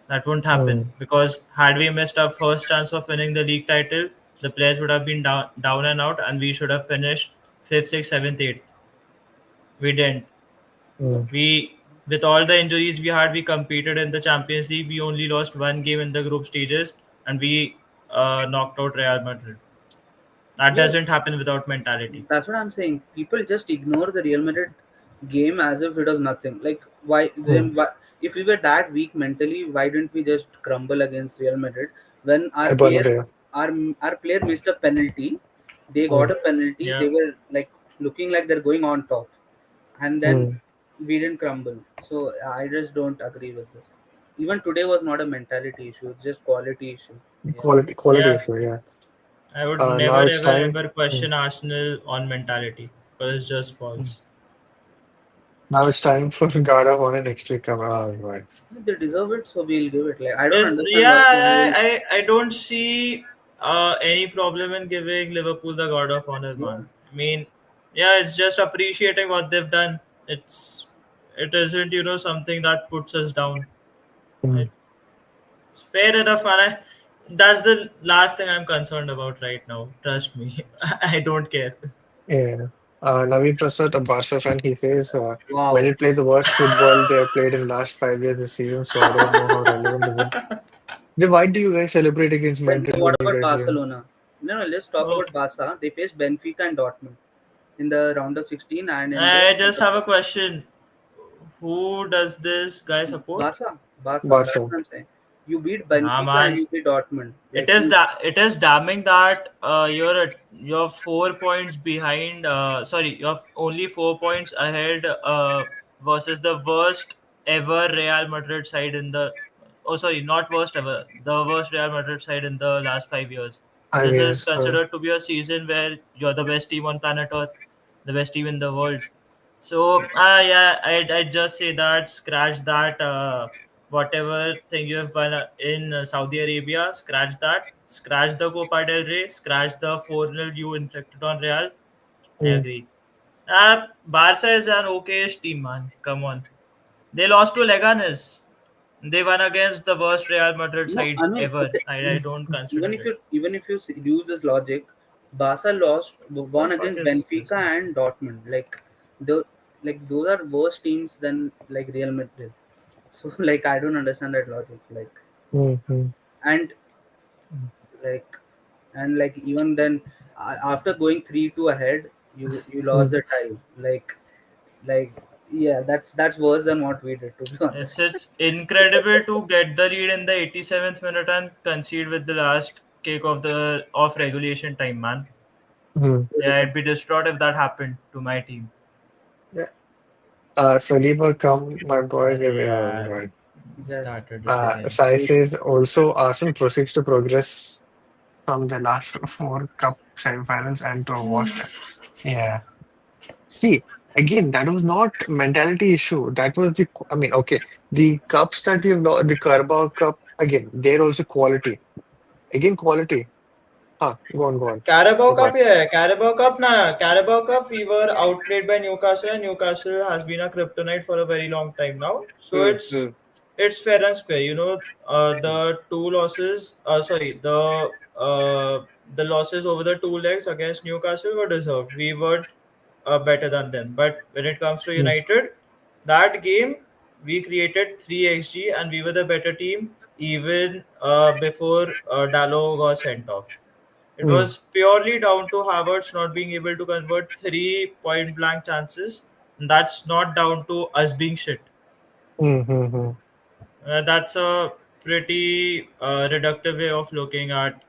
That won't happen Mm, because had we missed our first chance of winning the league title, the players would have been down and out, and we should have finished fifth, sixth, seventh, eighth. We didn't. mm. We with all the injuries we had, we competed in the Champions League. We only lost one game in the group stages, and we knocked out Real Madrid. That yeah, doesn't happen without mentality. that's what I'm saying. People just ignore the Real Madrid game as if it was nothing. Like Mm. if we were that weak mentally, why didn't we just crumble against Real Madrid when Bernabeu. our our player missed a penalty? They got Mm, a penalty. Yeah. They were like looking like they're going on top, and then mm. we didn't crumble. So I just don't agree with this. Even today was not a mentality issue; it's just quality issue. Yeah, Quality Yeah. issue, yeah. I would never, Now it's ever, time. ever Mm, question Arsenal on mentality because it's just mm. false. Now it's time for God of Honor next week. Oh, God. if they deserve it, so we'll give it. Like I don't Is understand yeah, why the whole I don't see any problem in giving Liverpool the God of Honor, yeah. man. I mean, yeah, it's just appreciating what they've done. It isn't something that puts us down. Mm, It's fair enough, man. That's the last thing I'm concerned about right now. Trust me, I don't care. yeah. Naveen Prasad, a Barca fan, he says, when Wow. you play the worst football they have played in last 5 years this season, so I don't know how relevant is it. Then why do you guys celebrate against Then Madrid what when you about guys win? Barcelona? No, no. Let's talk Oh, about Barca. They faced Benfica and Dortmund in the round of 16 and in the I just have a question. Who does this guy support? Barca. That's Barca. what I'm saying. You beat Nah, Benfica and man. you beat Dortmund. It Like is you, that it is damning that you're 4 points behind. Sorry, you're only 4 points ahead versus the worst ever Real Madrid side in the. Oh, sorry, not worst ever. The worst Real Madrid side in the last 5 years. I This is guess. considered to be a season where you're the best team on planet Earth, the best team in the world. So, yeah, I'd just say that scratch that. Whatever thing you have won in Saudi Arabia, scratch the Copa del Rey, scratch the 4-0 you inflicted on Real. I Mm, agree. Barca is an okayish team, man. Come on. They lost to Leganes. They won against the worst Real Madrid no. side I mean, ever. I don't consider it. even if you use this logic, Barca The won fuck against is this, Benfica man? and Dortmund. The those are worse teams than like Real Madrid. So like I don't understand that logic. mm, mm, And like like even then after going 3-2 ahead, you lost mm. the tie. Like yeah, that's worse than what we did, to be honest. It's incredible to get the lead in the 87th minute and concede with the last kick of regulation time, man. Mm. So Yeah, I'd disappointing. be distraught if that happened to my team. Yeah. Saliba come, my boy. Arey Oh, yaar, God. Exactly. started it again. Sai says also Arsenal proceeds to progress. from the last four cup semifinals and to a washed. Yeah. See, again, that was not mentality issue. That was I mean, okay, the cups that we've lost, the Carabao Cup, again, they're also quality. Again, quality. Go on. Carabao You Cup, got. yeah, Carabao Cup, nah, Carabao Cup, we were outplayed by Newcastle, and Newcastle has been a kryptonite for a very long time now. So Mm, mm, it's fair and square. The two losses, the losses over the two legs against Newcastle were deserved. We weren't better than them. But when it comes to mm, United, that game we created 3 xg and we were the better team even before Dallo got sent off. It mm, was purely down to Havertz not being able to convert three point blank chances. And that's not down to us being shit. mm, mm, mm. That's a pretty reductive way of looking at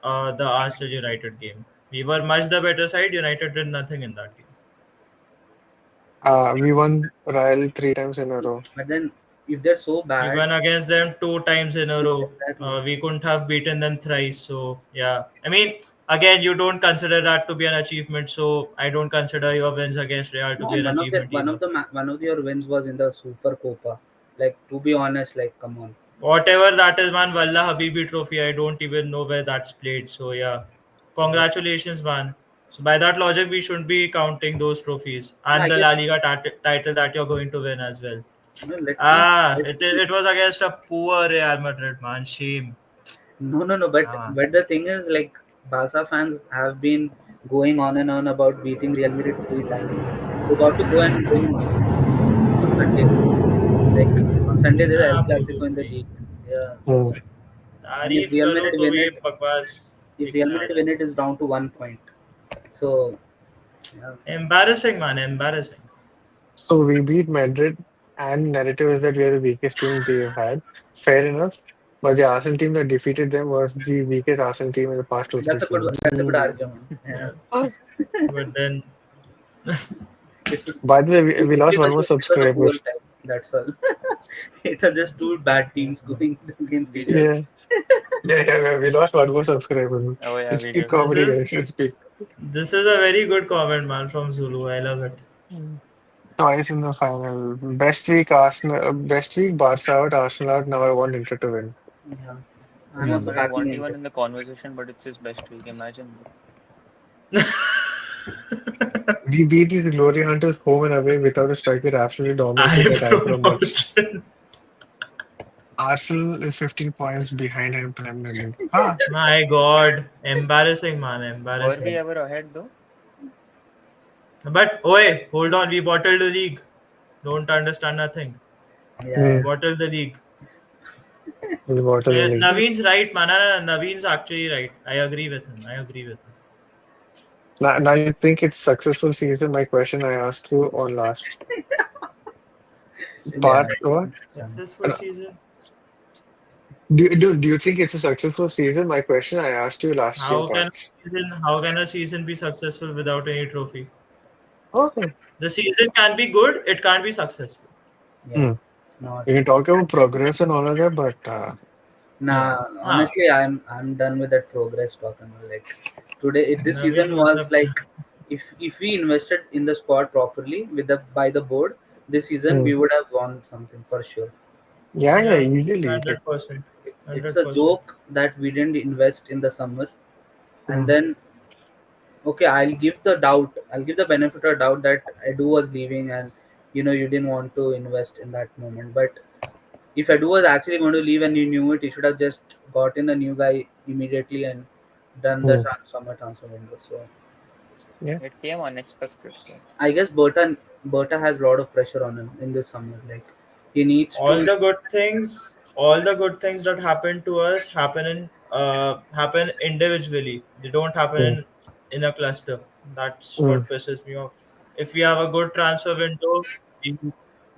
the Arsenal United game. We were much the better side. United did nothing in that game. We won Royal 3 times in a row. But then if they're so We bad, won against them two times in a row. exactly. We couldn't have beaten them thrice. So yeah, I mean, again, you don't consider that to be an achievement. So I don't consider your wins against Real to No, be and an achievement either. one of your wins was in the Super Copa. Like, to be honest, like, come on. Whatever that is, man, Wallah Habibi Trophy. I don't even know where that's played. So yeah, So congratulations, man. So by that logic, we shouldn't be counting those trophies no, I and the La guess, Liga title that you're going to win as well. no, let's see. Ah, Let's see. it was against a poor Real Madrid, man. Shame. No. But Ah. the thing is, like, Barca fans have been going on and on about beating Real Madrid 3 times. They got to go and win on Sunday. Like, on Sunday, there's El Clasico in the Absolutely. league. Yeah. So, Mm. and if तारीफ Real करो Madrid तो win ये it, बकवास if Real दिखने आ Madrid win जाती it, is down to 1 point. So, yeah. है embarrassing man embarrassing. So we beat Madrid, and narrative is that we are the weakest team they've had. Fair enough. But the Arsenal team that defeated them was the weakest Arsenal team in the past two, three seasons. That's a good Ooh. argument. Yeah. but, Ah, but then It's by the way, we lost one more it was a poor subscriber. time. That's all. It was just two bad teams going against We each other. did. Yeah. We lost one more subscriber. Oh yeah, It's we peak did. this comedy, is guys. It's peak. this is a very good comment man from Zulu. I love it. Mm. Twice in the final. Best week Arsenal, best week Barca out, Arsenal out. Now I want Inter to win. Yeah. I'm Yeah, Mm. also but I backing want Inter. even in the conversation, but it's his best week. Imagine that. We beat these glory hunters home and away without a striker, absolutely dominated I that Ibromovic. promotion. Arsenal is 15 points behind in Premier League. My God, embarrassing man, Were we embarrassing. ever ahead though? But oi, hold on, we bottled the league. Don't understand nothing. We Yeah. Mm. bottled the league. The bottle league. Naveen's right, man. Naveen's actually right. I agree with him. I agree with him. Now you think it's successful season? My question I asked you on last Yeah. part. Successful, What? successful season. Do you think it's a successful season? My question I asked you last year, Parth. How can a season be successful without any trophy? Okay. The season can be good. It can't be successful. Yeah. Hmm. It's not. We can talk about progress and all of that, but Yeah. Nah, Huh. honestly, I'm done with that progress talk and all. Like, today, this Naveen, season what's was up? like, if we invested in the squad properly with the by the board, this season hmm. we would have won something for sure. Yeah, Yeah, easily. Like, 100%. It's a 100%. joke that we didn't invest in the summer, and hmm, then, okay, I'll give the benefit of doubt that Edu was leaving, and you didn't want to invest in that moment. But if Edu was actually going to leave and you knew it, you should have just gotten a new guy immediately and done the hmm. summer transfer window. So Yeah. It came unexpected, so I guess Berta has a lot of pressure on him in this summer. Like, he needs all to. the good things all the good things that happen to us happen individually. They don't happen Hmm, in a cluster. That's hmm, what pisses me off. If we have a good transfer window, we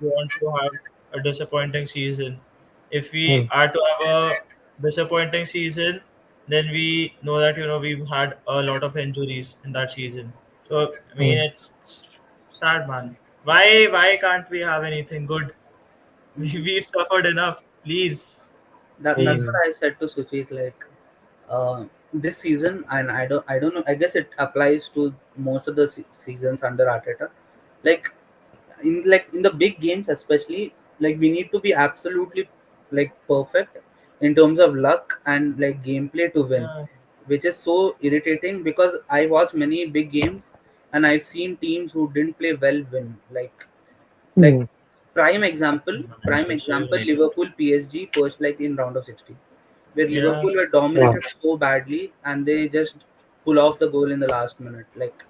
want to have a disappointing season. If hmm, we are to have a disappointing season, then we know that we've had a lot of injuries in that season. So I mean hmm, it's sad, man. Why can't we have anything good? We've suffered enough. Please, That's please. what hmm, I said to Sucheet. Like, this season, and I don't know. I guess it applies to most of the seasons under Arteta. Like in the big games, especially, like we need to be absolutely like perfect in terms of luck and like gameplay to win, Yeah, which is so irritating because I watch many big games and I've seen teams who didn't play well win. Like Hmm. prime example Liverpool PSG first like in round of 16, where yeah, Liverpool were Yeah. dominated so badly and they just pull off the goal in the last minute. Like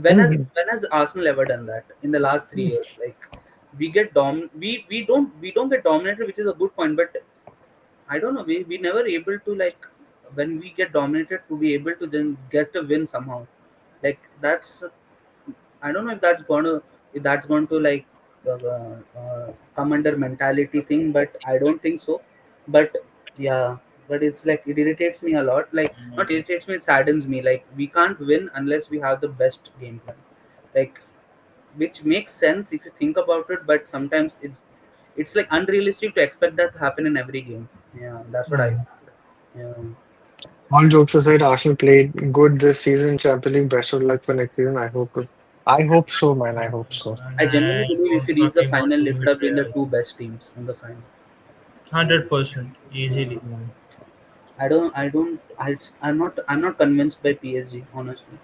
when has Hmm. when has Arsenal ever done that in the last 3 years? Like we don't get dominated, which is a good point, but I don't know, we never able to like when we get dominated to be able to then get a win somehow. Like that's I don't know if that's going to like come under mentality thing, but I don't think so. But yeah, but it's like it irritates me a lot. Like not irritates me, it saddens me. Like we can't win unless we have the best game plan. Like which makes sense if you think about it, but sometimes it's like unrealistic to expect that to happen in every game. Yeah, that's what I. Hmm. Yeah. All jokes aside, Arsenal played good this season. Champions League, best of luck for next season. I hope it. I hope so, man. I hope so. and I genuinely I believe if hope we reach the fucking God final, to it do would it have been the there. two best teams in the final. Yeah. 100% easily. Yeah. I'm not convinced by PSG, honestly.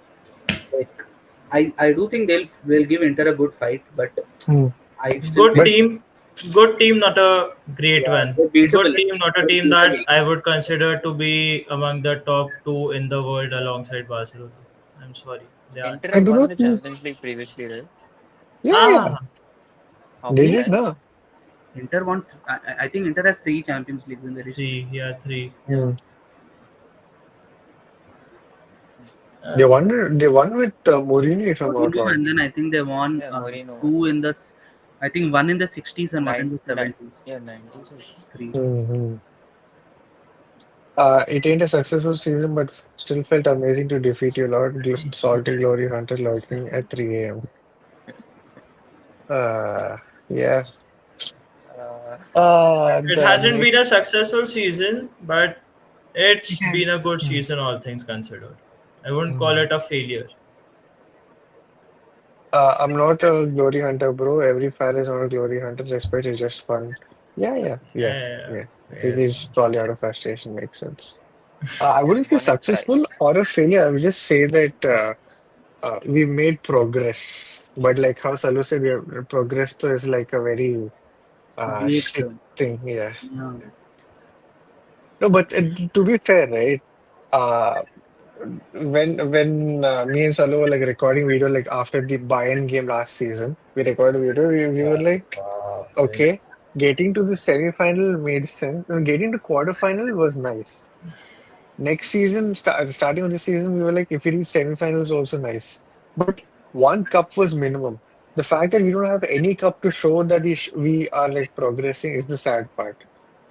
Like, I do think they'll give Inter a good fight, but Hmm. I still Good think, But team, good team, not a great yeah, one. they're beatable. Good team, not a They're team beatable. that I would consider to be among the top two in the world alongside Barcelona. I'm sorry, they aren't. Inter I have do won not the think. Champions League previously, right? Yeah, yeah. Ah, How They many did, Who? times? no. Inter won. I think Inter has three Champions Leagues in their history. three, yeah, three. Yeah. Hmm. They Uh, won. They won with Mourinho, if I'm not Mourinho, wrong. and then I think they won Yeah, Mourinho won. two in the. I think one in the 60s and one in Nine, the nine, 70s. yeah, 90s. Three. Hmm. It ain't a successful season, but still felt amazing to defeat your Lord Salty Glory Hunter lurking at 3 a.m. Uh, yeah. Uh, it The hasn't been a next. successful season, but it's It been has. a good Hmm. season, all things considered. I wouldn't call Hmm. it a failure. I'm not a glory hunter, bro. Every fan is not a glory hunter. Respect is just fun. Yeah, yeah, yeah, Yeah, yeah. It fair. is probably out of frustration. Makes sense. I we wouldn't say won it successful thrice. or a failure. I would just say that we made progress. But like how Salu said, we have, progress to is like a very Vague shit term. thing. Yeah. Yeah. No, but to be fair, right? Uh, when me and Salu were like recording video like after the Bayern game last season, we recorded video. We were like, okay, getting to the semi-final made sense. Getting to quarter-final was nice. Next season, starting of the season, we were like, if we reach semi-final is also nice. But one cup was minimum. The fact that we don't have any cup to show that we are like progressing is the sad part.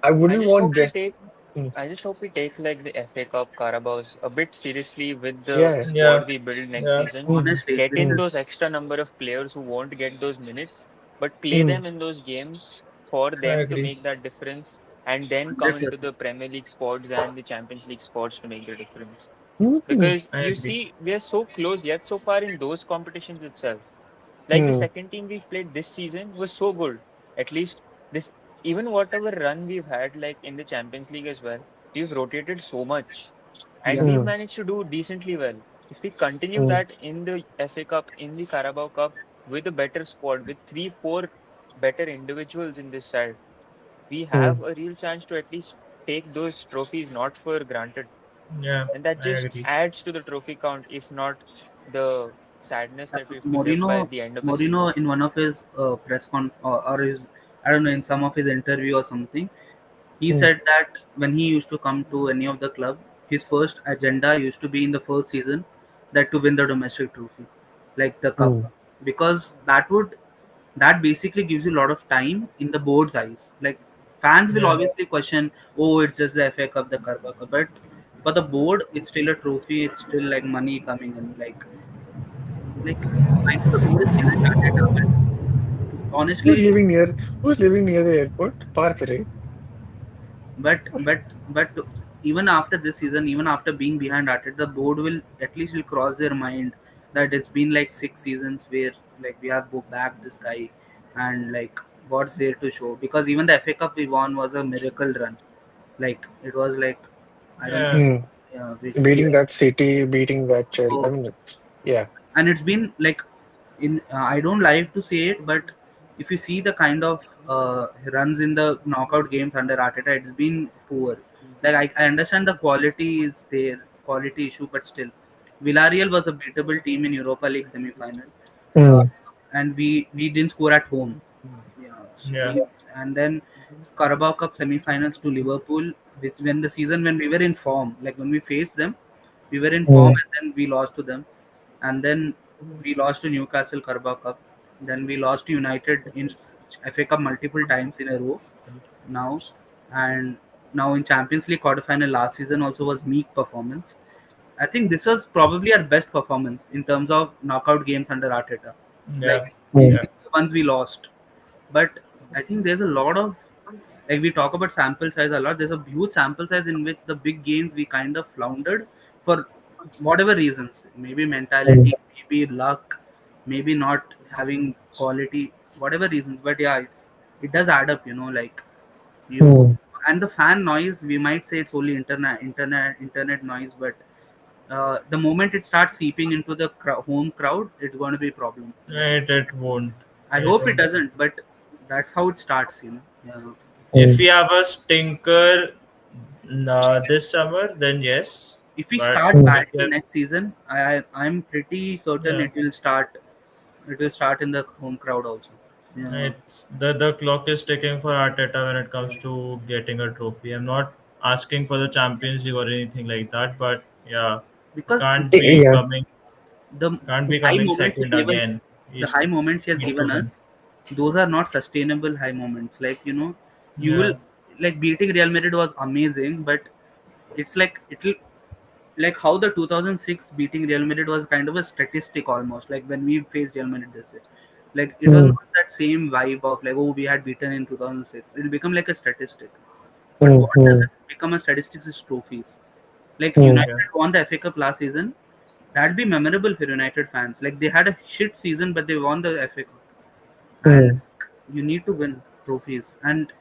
I I wouldn't just want hope we just take I just hope we take like the FA Cup, Carabaos a bit seriously with the yeah. Yeah, squad we build next yeah, season. Mm, Honestly, Get in mm, those extra number of players who won't get those minutes, but play mm, them in those games for I them to agree. make that difference, and then come into 100%. the Premier League spots and the Champions League spots to make the difference. mm, Because I you agree. see, we are so close yet so far in those competitions itself. Like the mm, second team we've played this season was so good. At least this, even whatever run we've had, like in the Champions League as well, we've rotated so much and Yeah. we've mm, managed to do decently well. If we continue mm, that in the FA Cup, in the Carabao Cup, with a better squad, with three, four better individuals in this side, we have mm. a real chance to at least take those trophies not for granted. Yeah, And that I just agree. adds to the trophy count, if not the sadness that we have to live by Mourinho, at the end of a season. Mourinho in one of his press or his, I don't know, in some of his interview or something, he Mm, said that when he used to come to any of the club, his first agenda used to be in the first season that to win the domestic trophy, like the cup, mm, because that basically gives you a lot of time in the board's eyes. Like fans will Yeah, obviously question, oh, it's just the FA Cup, the Carabao Cup, but for the board, it's still a trophy. It's still like money coming in. Like I know the board is behind Arteta, but Who's honestly, living near? Who's living near the airport? Parth, right? but even after this season, even after being behind Arteta, the board will at least will cross their mind that it's been like 6 seasons where like we have backed this guy, and like what's there to show? Because even the FA Cup we won was a miracle run. Like it was like I don't Yeah, think Mm. we Beating that City, beating that Chelsea. I so, mean, yeah. and it's been like in I don't like to say it, but if you see the kind of runs in the knockout games under Arteta, it's been poor. Like I understand the quality is there, quality issue, but still, Villarreal was a beatable team in Europa League semi-final, uh, Mm. and we didn't score at home. Yeah, so yeah. and then Carabao Cup semi-finals to Liverpool, which when the season when we were in form, like when we faced them, we were in form, Mm. and then we lost to them, and then we lost to Newcastle Carabao Cup. Then we lost to United in FA Cup multiple times in a row now, and now in Champions League quarterfinal last season also was meek performance. I think this was probably our best performance in terms of knockout games under Arteta. Yeah, Like Mm. yeah. including the ones we lost, but I think there's a lot of like we talk about sample size a lot. There's a huge sample size in which the big gains we kind of floundered for whatever reasons. Maybe Mm. mentality, maybe luck, maybe not having quality, whatever reasons. But yeah, it does add up. Like you Mm. and the fan noise. We might say it's only internet noise, but the moment it starts seeping into the home crowd, it's going to be a problem. It won't. I It hope it won't. doesn't, but that's how it starts. Yeah. If Mm. we have a stinker this summer, then yes. If we But start Mm. if we badly have, next season, I'm pretty certain yeah, it will start. It will start in the home crowd also. Yeah, it's the clock is ticking for Arteta when it comes yeah. to getting a trophy. I'm not asking for the Champions League or anything like that, but yeah, he Because can't be Yeah. coming the can't be high coming moments he second gave us, again. the He's high moments he has need to given win. us, those are not sustainable high moments. Like you will Yeah. like beating Real Madrid was amazing, but it's like it'll like how the 2006 beating Real Madrid was kind of a statistic almost. Like when we faced Real Madrid this year, like it was Mm. not that same vibe of like, oh, we had beaten in 2006. It'll become like a statistic. But Mm. what Mm. doesn't become a statistic is trophies. Like Mm. Yeah. United won the FA Cup last season. That'd be memorable for United fans. Like they had a shit season, but they won the FA Cup, and Mm. you need to win trophies. And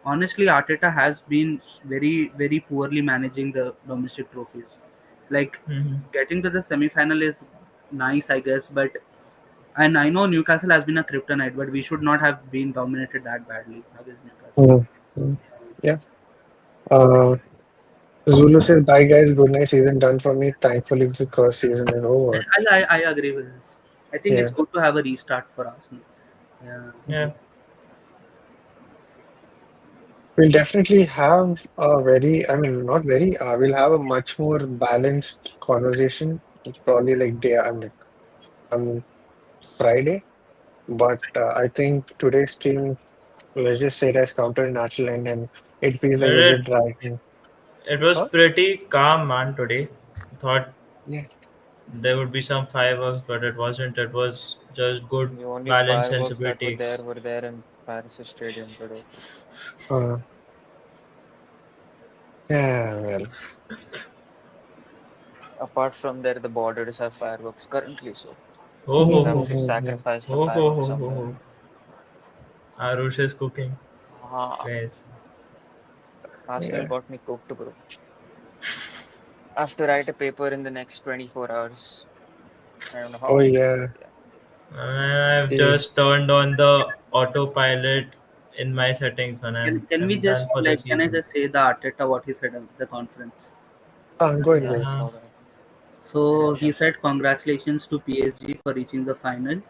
honestly, Arteta has been very, very poorly managing the domestic trophies. Like Hmm. getting to the semi-final is nice, I guess, but and I know Newcastle has been a kryptonite, but we should not have been dominated that badly against Newcastle. Mm. Mm. Yeah. Uh, Zulu said, "Bye, guys. Good night. Season done for me. Thankfully, the curse season is over." I agree with this. I think it's Yeah. good to have a restart for Arsenal. Yeah. Yeah. We'll definitely have a very, I mean, not very, we'll have a much more balanced conversation. It's probably like day, I mean, on Friday. But I think today's team, let's just say it has counted a natural end and it feels like we're It, just dragging. it was Huh? pretty calm, man, today. Thought Yeah. there would be some fireworks, but it wasn't. It was just good The only balance fireworks that sensibilities. were there in Paris Stadium today. Uh, yeah, well. Apart from there, the borders have fireworks currently, so Oh we'll ho have ho to ho. Mhm. sacrifice the Oh ho fireworks ho ho somewhere. ho. Aarush is cooking. Ah, Nice. Arsenal Yeah. got me cooked, bro. I have to write a paper in the next 24 hours. I don't know Oh, how, yeah. but yeah. I've Yeah. just turned on the autopilot in my settings when Can we I'm done just for the like can I season. just say the Arteta what he said at the conference? Go ahead, Yeah, I guys. Uh-huh. saw that. So Yeah. he said congratulations to PSG for reaching the final.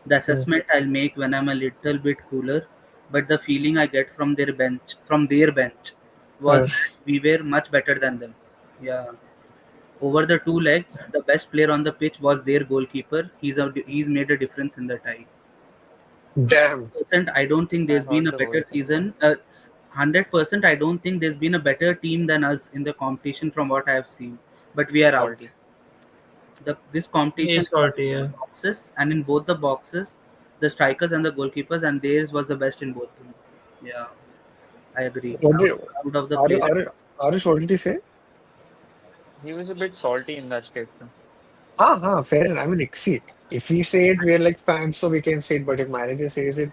The Mm. assessment I'll make when I'm a little bit cooler, but the feeling I get from their bench was Uh, that we were much better than them. Yeah. Over the two legs, the best player on the pitch was their goalkeeper. He's made a difference in the tie. damn. 100%, I don't think I there's been heard a the whole better thing. season. 100%, I don't think there's been a better team than us in the competition from what I have seen. But we are out. Salty. This competition He's was salty, in yeah. both boxes, and in both the boxes, the strikers and the goalkeepers, and theirs was the best in both games. Yeah, I agree. What I was did, proud of the player. Arish, what did he say? He was a bit salty in that statement. Fair enough. I mean, like, see, if we say it, we're like fans, so we can say it. But if manager says it,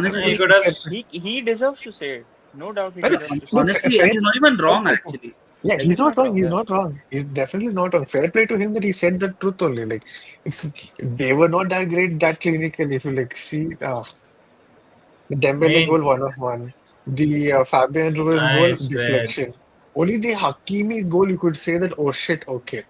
I mean, He Honestly, could have. He deserves to say it. No doubt he fair, deserves to say no, it. fair, honestly, fair. he's not even wrong Okay. actually. Yeah, Like, he's He's not not wrong. wrong, He's yeah. not wrong. He's definitely not wrong. Fair play to him that he said the truth only. Like, it's they were not that great, that clinical. If you like see, the I Dembele mean, goal, 1 of 1. The Fabian Ruiz goal, I swear deflection. Only the Hakimi goal, you could say that, oh shit, okay.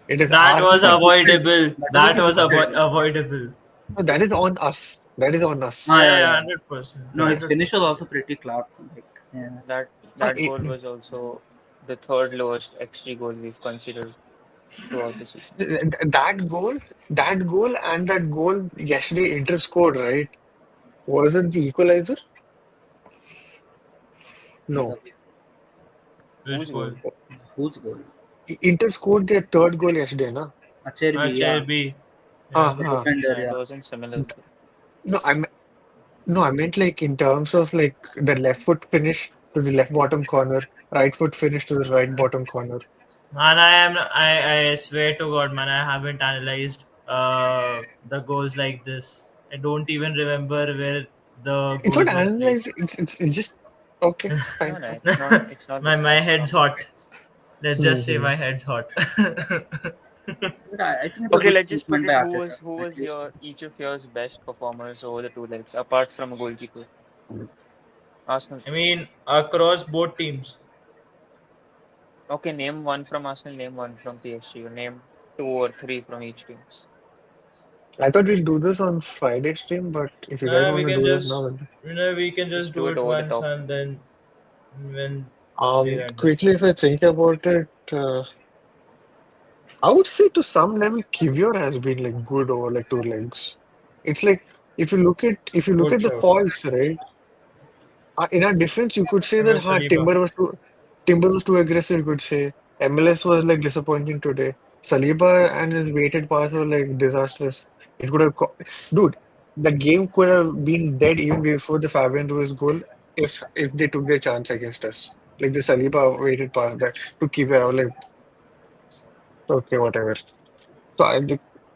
It is that our was that fault. was like avoidable. that was That also was decided. avoidable. No, that is on us. That is on us. Ah, Yeah, yeah, yeah, yeah. 100%, No, his Yeah. 100%. finish was also pretty class. Like, yeah. So, That goal was also the third lowest XG goal we've considered throughout the season. that goal, and that goal yesterday Inter scored, right? Wasn't the equalizer? The No. Whose Which goal? goal? whose goal? Inter scored their third goal yesterday, na? Acherbi, yeah. HLB. Yeah. The Uh-huh. defender, No, it yeah. wasn't similar. No, no, I meant like in terms of like the left foot finish to the left bottom corner, right foot finish to the right bottom corner. Man, I swear to God, man, I haven't analyzed the goals like this. I don't even remember where the It's not goals were analyzed. placed. It's just okay, No, fine. no, it's not the My same. It's head's not the hot. same. Let's just say Hmm. my head's hot. But I think it was Okay, good let's just put treatment by it. Arteta, Who at was least. your each of yours best performers over the two legs, apart from a goalkeeper? Arsenal. I mean, across both teams. Okay, name one from Arsenal, name one from PSG, or name two or three from each team. I thought we'll do this on Friday stream, but if you guys Nah, want we to can do this just, now, we can just Just do do it it over the once top. and then when we're done. quickly if I think about it, I would say to some level, Kivior has been like good over like two legs. It's like if you look Good at the shout. faults, right? In our defense, you could say that Saliba. Timber was too aggressive. You could say MLS was like disappointing today. Saliba and his weighted pass were like disastrous. It could have, dude, the game could have been dead even before the Fabian Ruiz goal if they took their chance against us. Like the Saliba weighted pass that to keep it. I was like, okay, whatever. So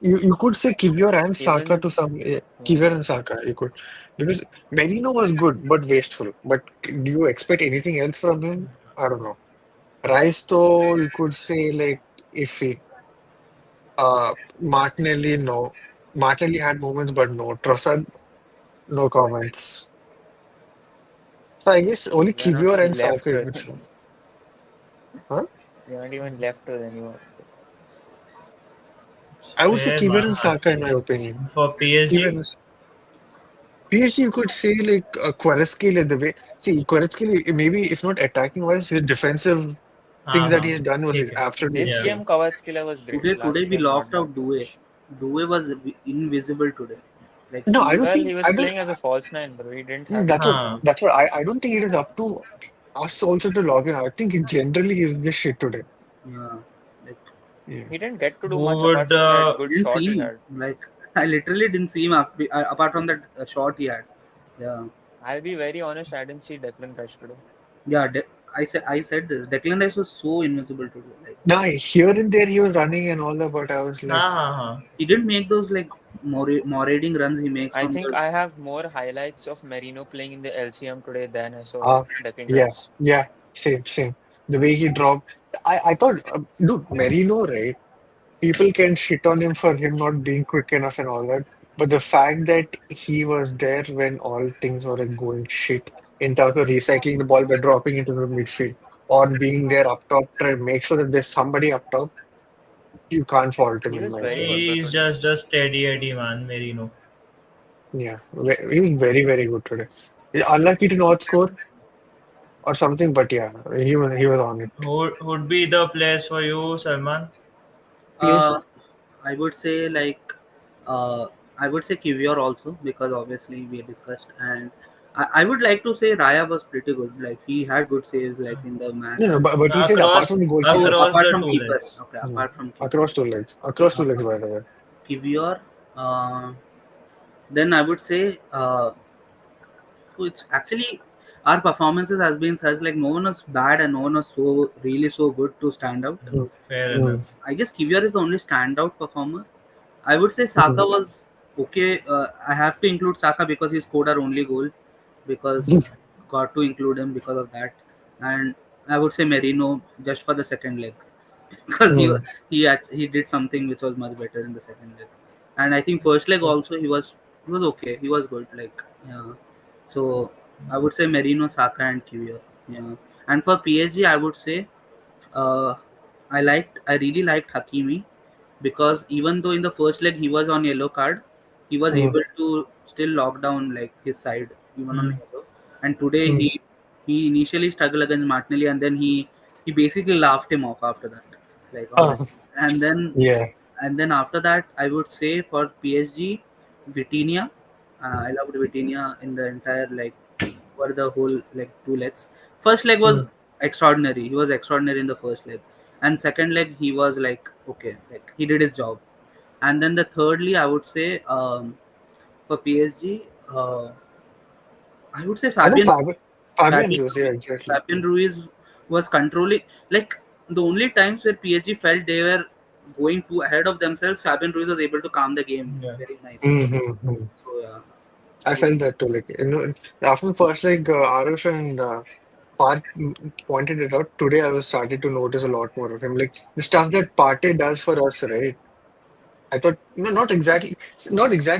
you could say Kivior and Saka Even to some yeah, Kivior and Saka you could because Merino was good but wasteful. But do you expect anything else from him? I don't know. Rice though you could say like iffy. Martinelli no. Martinelli had moments but no. Trossard no comments. So I guess only we are not Kivior and left Saka you with could say. Huh? we aren't even left with anyone. It's I would say fair, Kivior man. and Saka in my opinion. For Kivior PSG, and PSG, you could say like Kvaratskhelia, the way see Kvaratskhelia, maybe if not attacking wise, his defensive things that he हाँ has done was ठीक है absolutely This yeah. insane. game, Kvaratskhelia was great. Today Last we game, not locked that out Due. much. Due was invisible today. Like No, I he, don't Well, think he was I don't. playing as a false nine, bro. He didn't have to That's be what हाँ involved. that's what I don't think it is up to us also to log in. I think it generally is just shit today. yeah, like Yeah. He didn't get to do who much apart would from that good didn't shot see he him. had. Like I literally didn't see him apart from that shot he had. Yeah, I'll be very honest, I didn't see Declan Rice today. yeah. I said this. Declan Rice was so invisible today. Like Now here and there he was running and all that, but I was like, हाँ he didn't make those like marauding runs he makes I from think the. I have more highlights of Merino playing in the LCM today than I saw ah, Declan yeah, Rice. yeah, same. The way he dropped, I thought, dude, Merino, right? People can shit on him for him not being quick enough and all that. But the fact that he was there when all things were like going shit in terms of recycling the ball by dropping into the midfield or being there up top, try to make sure that there's somebody up top, you can't fault him He in was my very good, opinion. bro, he's today. just steady Eddie man Merino. Yeah, he was very good today. Unlucky to not score or something, but yeah, he was on it. Who would be the players for you, Salman? Uh, PSG? I would say like uh, I would say Kivior also because obviously we discussed and I would like to say Raya was pretty good. Like he had good saves like in the match. No, but he said apart Across from the Oh, goalkeeper, across apart the from two keeper. legs. Okay, hmm, apart from keeper. across two legs, across Uh, two legs, by the way. Kivior. Then I would say so it's actually our performances has been such like no one was bad and no one was so really so good to stand out. mm, Fair mm, enough. I guess Kivior is the only standout performer. I would say mm, Saka was okay. I have to include Saka because he scored our only goal, because got to include him because of that. And I would say Merino just for the second leg because mm, he did something which was much better in the second leg. And I think first leg also he was okay. He was good. Like yeah. So I would say Merino, Saka, and Kiwior. Yeah. And for PSG, I would say uh, I really liked Hakimi, because even though in the first leg he was on yellow card, he was mm, able to still lock down like his side even on Hmm. yellow. And today mm. he initially struggled against Martinelli, and then he basically laughed him off after that, like Ah, honestly. And then yeah. after that, I would say for PSG, Vitinha. I loved Vitinha in the entire like over the whole like two legs. First leg was Mm, extraordinary. He was extraordinary in the first leg, and second leg he was like okay, like he did his job. And then the thirdly, I would say for PSG, I would say I know Fabian. Fabian Fabian Ruiz, yeah, Ruiz. exactly. Fabian Ruiz was controlling. Like the only times where PSG felt they were going too ahead of themselves, Fabian Ruiz was able to calm the game Yeah. very nicely. Mm-hmm. So yeah, I he, felt that too. Like, after the first, like, Aarush and Parth pointed it out. Today, I was started to notice a lot more of him. Like, the stuff that Partey does for us, right? I thought, no, not exactly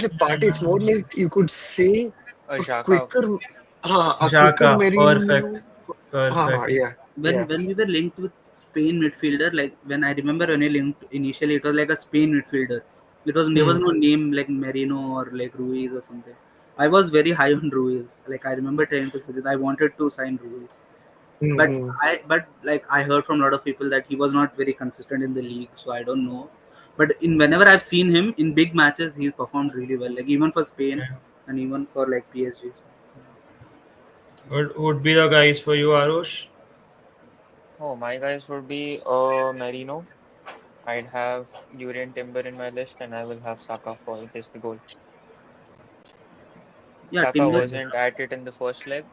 Partey. It's more like you could say a Xhaka. quicker, a quicker Xhaka, perfect, Merino. perfect. Yeah, yeah. when we were linked with Spain midfielder, like when I remember when we linked initially, it was like a Spain midfielder. It was there was Mm, no name like Merino or like Ruiz or something. I was very high on Ruiz. Like I remember telling to Sucheet, I wanted to sign Ruiz. But mm-hmm, but like I heard from a lot of people that he was not very consistent in the league, so I don't know. But in whenever I've seen him in big matches, he's performed really well. Like even for Spain Yeah. and even for like PSG. Would be the guys for you, Arush? Oh, my guys would be Merino. I'd have Urian Timber in my list, and I will have Saka for just the goal. Yeah, Saka Timber. mm, wasn't at it in the first leg.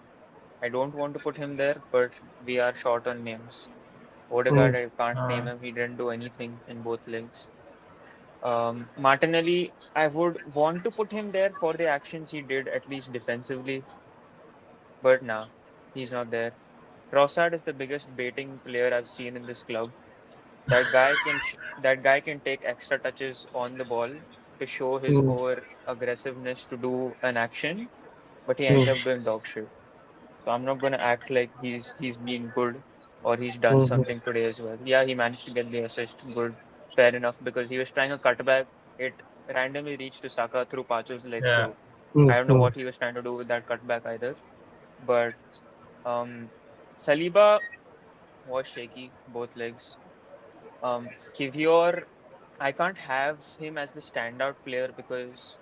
I don't want to put him there, but we are short on names. mm, Odegaard, I can't name him. He didn't do anything in both legs. Martinelli, I would want to put him there for the actions he did, at least defensively, but nah, he's not there. Trossard is the biggest baiting player I've seen in this club. That guy can take extra touches on the ball to show his mm, over aggressiveness to do an action, but he ends mm, up doing dog shit. So I'm not gonna act like he's been good or he's done mm, something today as well. Yeah, he managed to get the assist, good, fair enough, because he was trying a cutback. It randomly reached to Saka through Pacho's legs, Yeah. so I mm, don't know mm. what he was trying to do with that cutback either. But um, Saliba was shaky, both legs. Kivior, I can't have him as the standout player because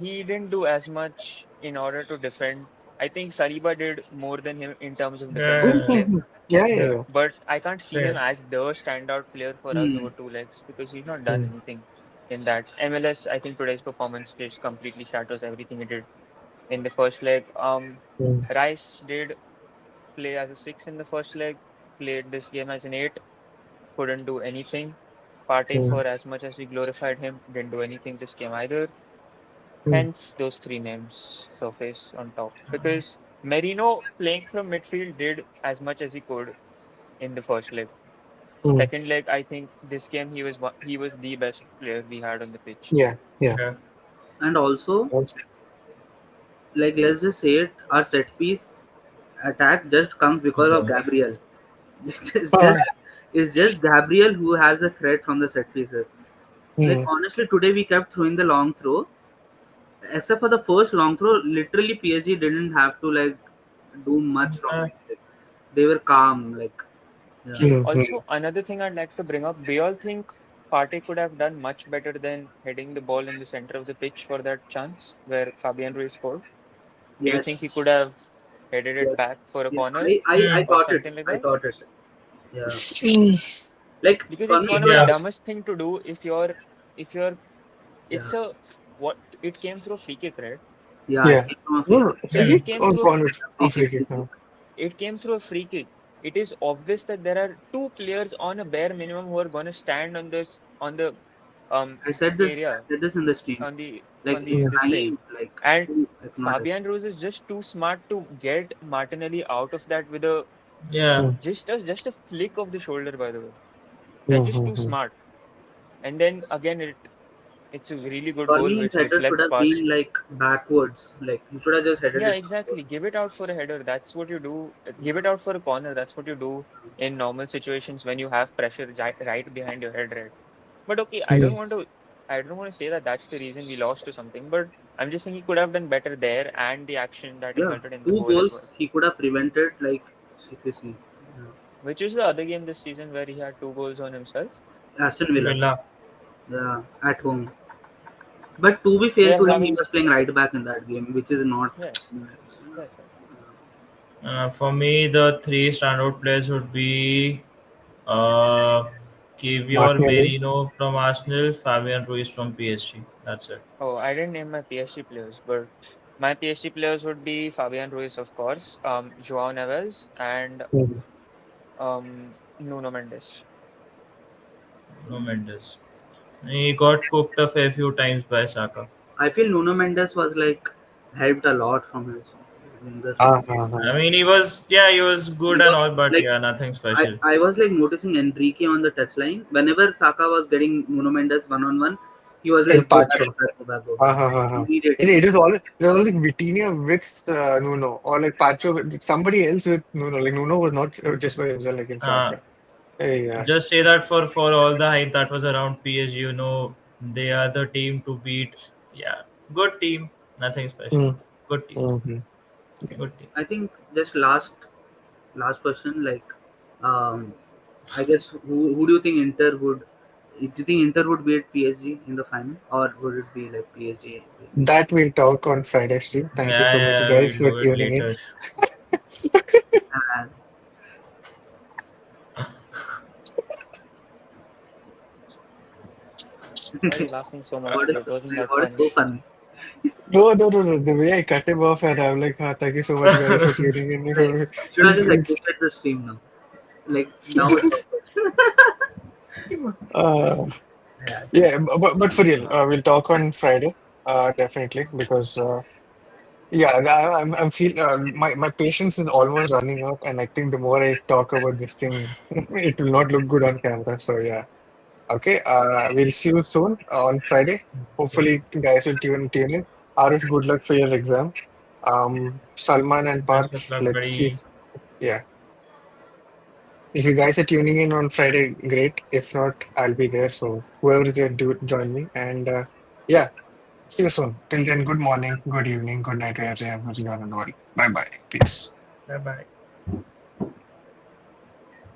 he didn't do as much in order to defend. I think Saliba did more than him in terms of defensive Yeah. play, Mhm. Yeah, yeah, Yeah. yeah. but I can't see him Same. as the standout player for us Hmm. over two legs because he's not done Mm, anything in that. MLS, I think today's performance just completely shatters everything he did in the first leg. mm, Rice did play as a six in the first leg, played this game as an eight, couldn't do anything. Partey, mm, for as much as we glorified him, didn't do anything this game either. mm, Hence, those three names surface on top. Because Merino playing from midfield did as much as he could in the first leg. mm. Second leg, I think this game he was the best player we had on the pitch. Yeah, yeah. Yeah. And also, Also, like let's just say it, our set piece attack just comes because of Yes. Gabriel. It's ah, just Gabriel who has the threat from the set pieces. Like mm, honestly, today we kept throwing the long throw. Except for the first long throw, literally PSG didn't have to like do much from Uh, it. Like, they were calm. Like yeah. mm, mm. Also, another thing I'd like to bring up, do you all think Partey could have done much better than heading the ball in the center of the pitch for that chance where Fabian Ruiz scored? Do you think Yes. he could have headed it Yes. back for a Yeah. corner I hmm. or thought it. something like I that? thought it. Yeah. Mm, Like Because for it's me, one it of the was Yeah. dumbest thing to do if you're yeah. it's a what it came through a free kick, right? Yeah, it Yeah. came from a No, free no, kick. free It Yeah. kick came or through a corner? Free Oh, kick, free free kick. kick. No. it came through a free kick. It is obvious that there are two players on a bare minimum who are gonna stand on this on the I area said this in the stream. on the Like on the it's Mm, this thing. naive, like And to acknowledge. Fabian Ruiz is just too smart to get Martinelli out of that with a Yeah. mm, just a flick of the shoulder, by the way. That's mm, just mm, too mm. smart. And then again it's a really good For goal me, his which header should reflects have been past. like backwards. Like he should have just headed Yeah, it exactly. Give backwards. it out for a header. That's what you do. Give it out for a corner. That's what you do in normal situations when you have pressure right behind your head, right? But okay, Mm. I don't want to say that that's the reason we lost to something, but I'm just saying he could have done better there and the action that Yeah, resulted in the two goal as well. goals he could have prevented. Like if you see, Which is the other game this season where he had two goals on himself. Aston Villa, Villa. yeah, at home. But to be They fair are to him, he having was this. playing right back in that game, which is not. Yes, yes, yes. For me, the three standout players would be uh, Kivior Martinelli. Merino from Arsenal, Fabian Ruiz from PSG. That's it. Oh, I didn't name my PSG players, but my PSG players would be Fabian Ruiz, of course, Joao Neves, and Mm. Nuno Mendes. No Mendes. He got cooked a fair few times by Saka. I feel Nuno Mendes was like helped a lot from his winger role. Ah, ah, ah. I mean, he was He good and was all, but like yeah, nothing special. I was like noticing Enrique on the touchline. Whenever Saka was getting Nuno Mendes one on one, he was El like, "Go back, Pacho. go back, go Ah, back." ah, ah, ah. And Immediately. it was always like Vitinha with Nuno, or like Pacho with somebody else with Nuno. Like Nuno was not just by himself, like in Uh, Saka. Yeah. just say that for all the hype that was around PSG, they are the team to beat. Yeah, good team, nothing special. Mm, Good team, mhm. good team. I think just last question, like, um, I guess who do you think Inter would? Do you think Inter would beat PSG in the final, or would it be like PSG will beat? That we'll talk on Friday stream. Thank you Yeah, so much, yeah, guys, we'll for do it tuning in. later. And Why are you laughing so much, bro? It wasn't that what is funny. so funny? No, no, no, no. The way I cut him off, and I'm like, thank you so much, guys, for tuning in. Like, you should have just exited the stream now. Like now it's over. uh, Yeah, yeah, but for real, we'll talk on Friday, definitely, because yeah, I'm feel my patience is almost running out, and I think the more I talk about this thing, it will not look good on camera. So yeah, okay. We'll see you soon on Friday. Hopefully, you guys will tune in. Arush, good luck for your exam. Salman and Best Parth, of luck, let's see buddy. if yeah. If you guys are tuning in on Friday, great. If not, I'll be there. So whoever is there, do join me. And yeah, see you soon. Till then, good morning, good evening, good night, wherever you are in the world. Bye bye. Peace. Bye bye.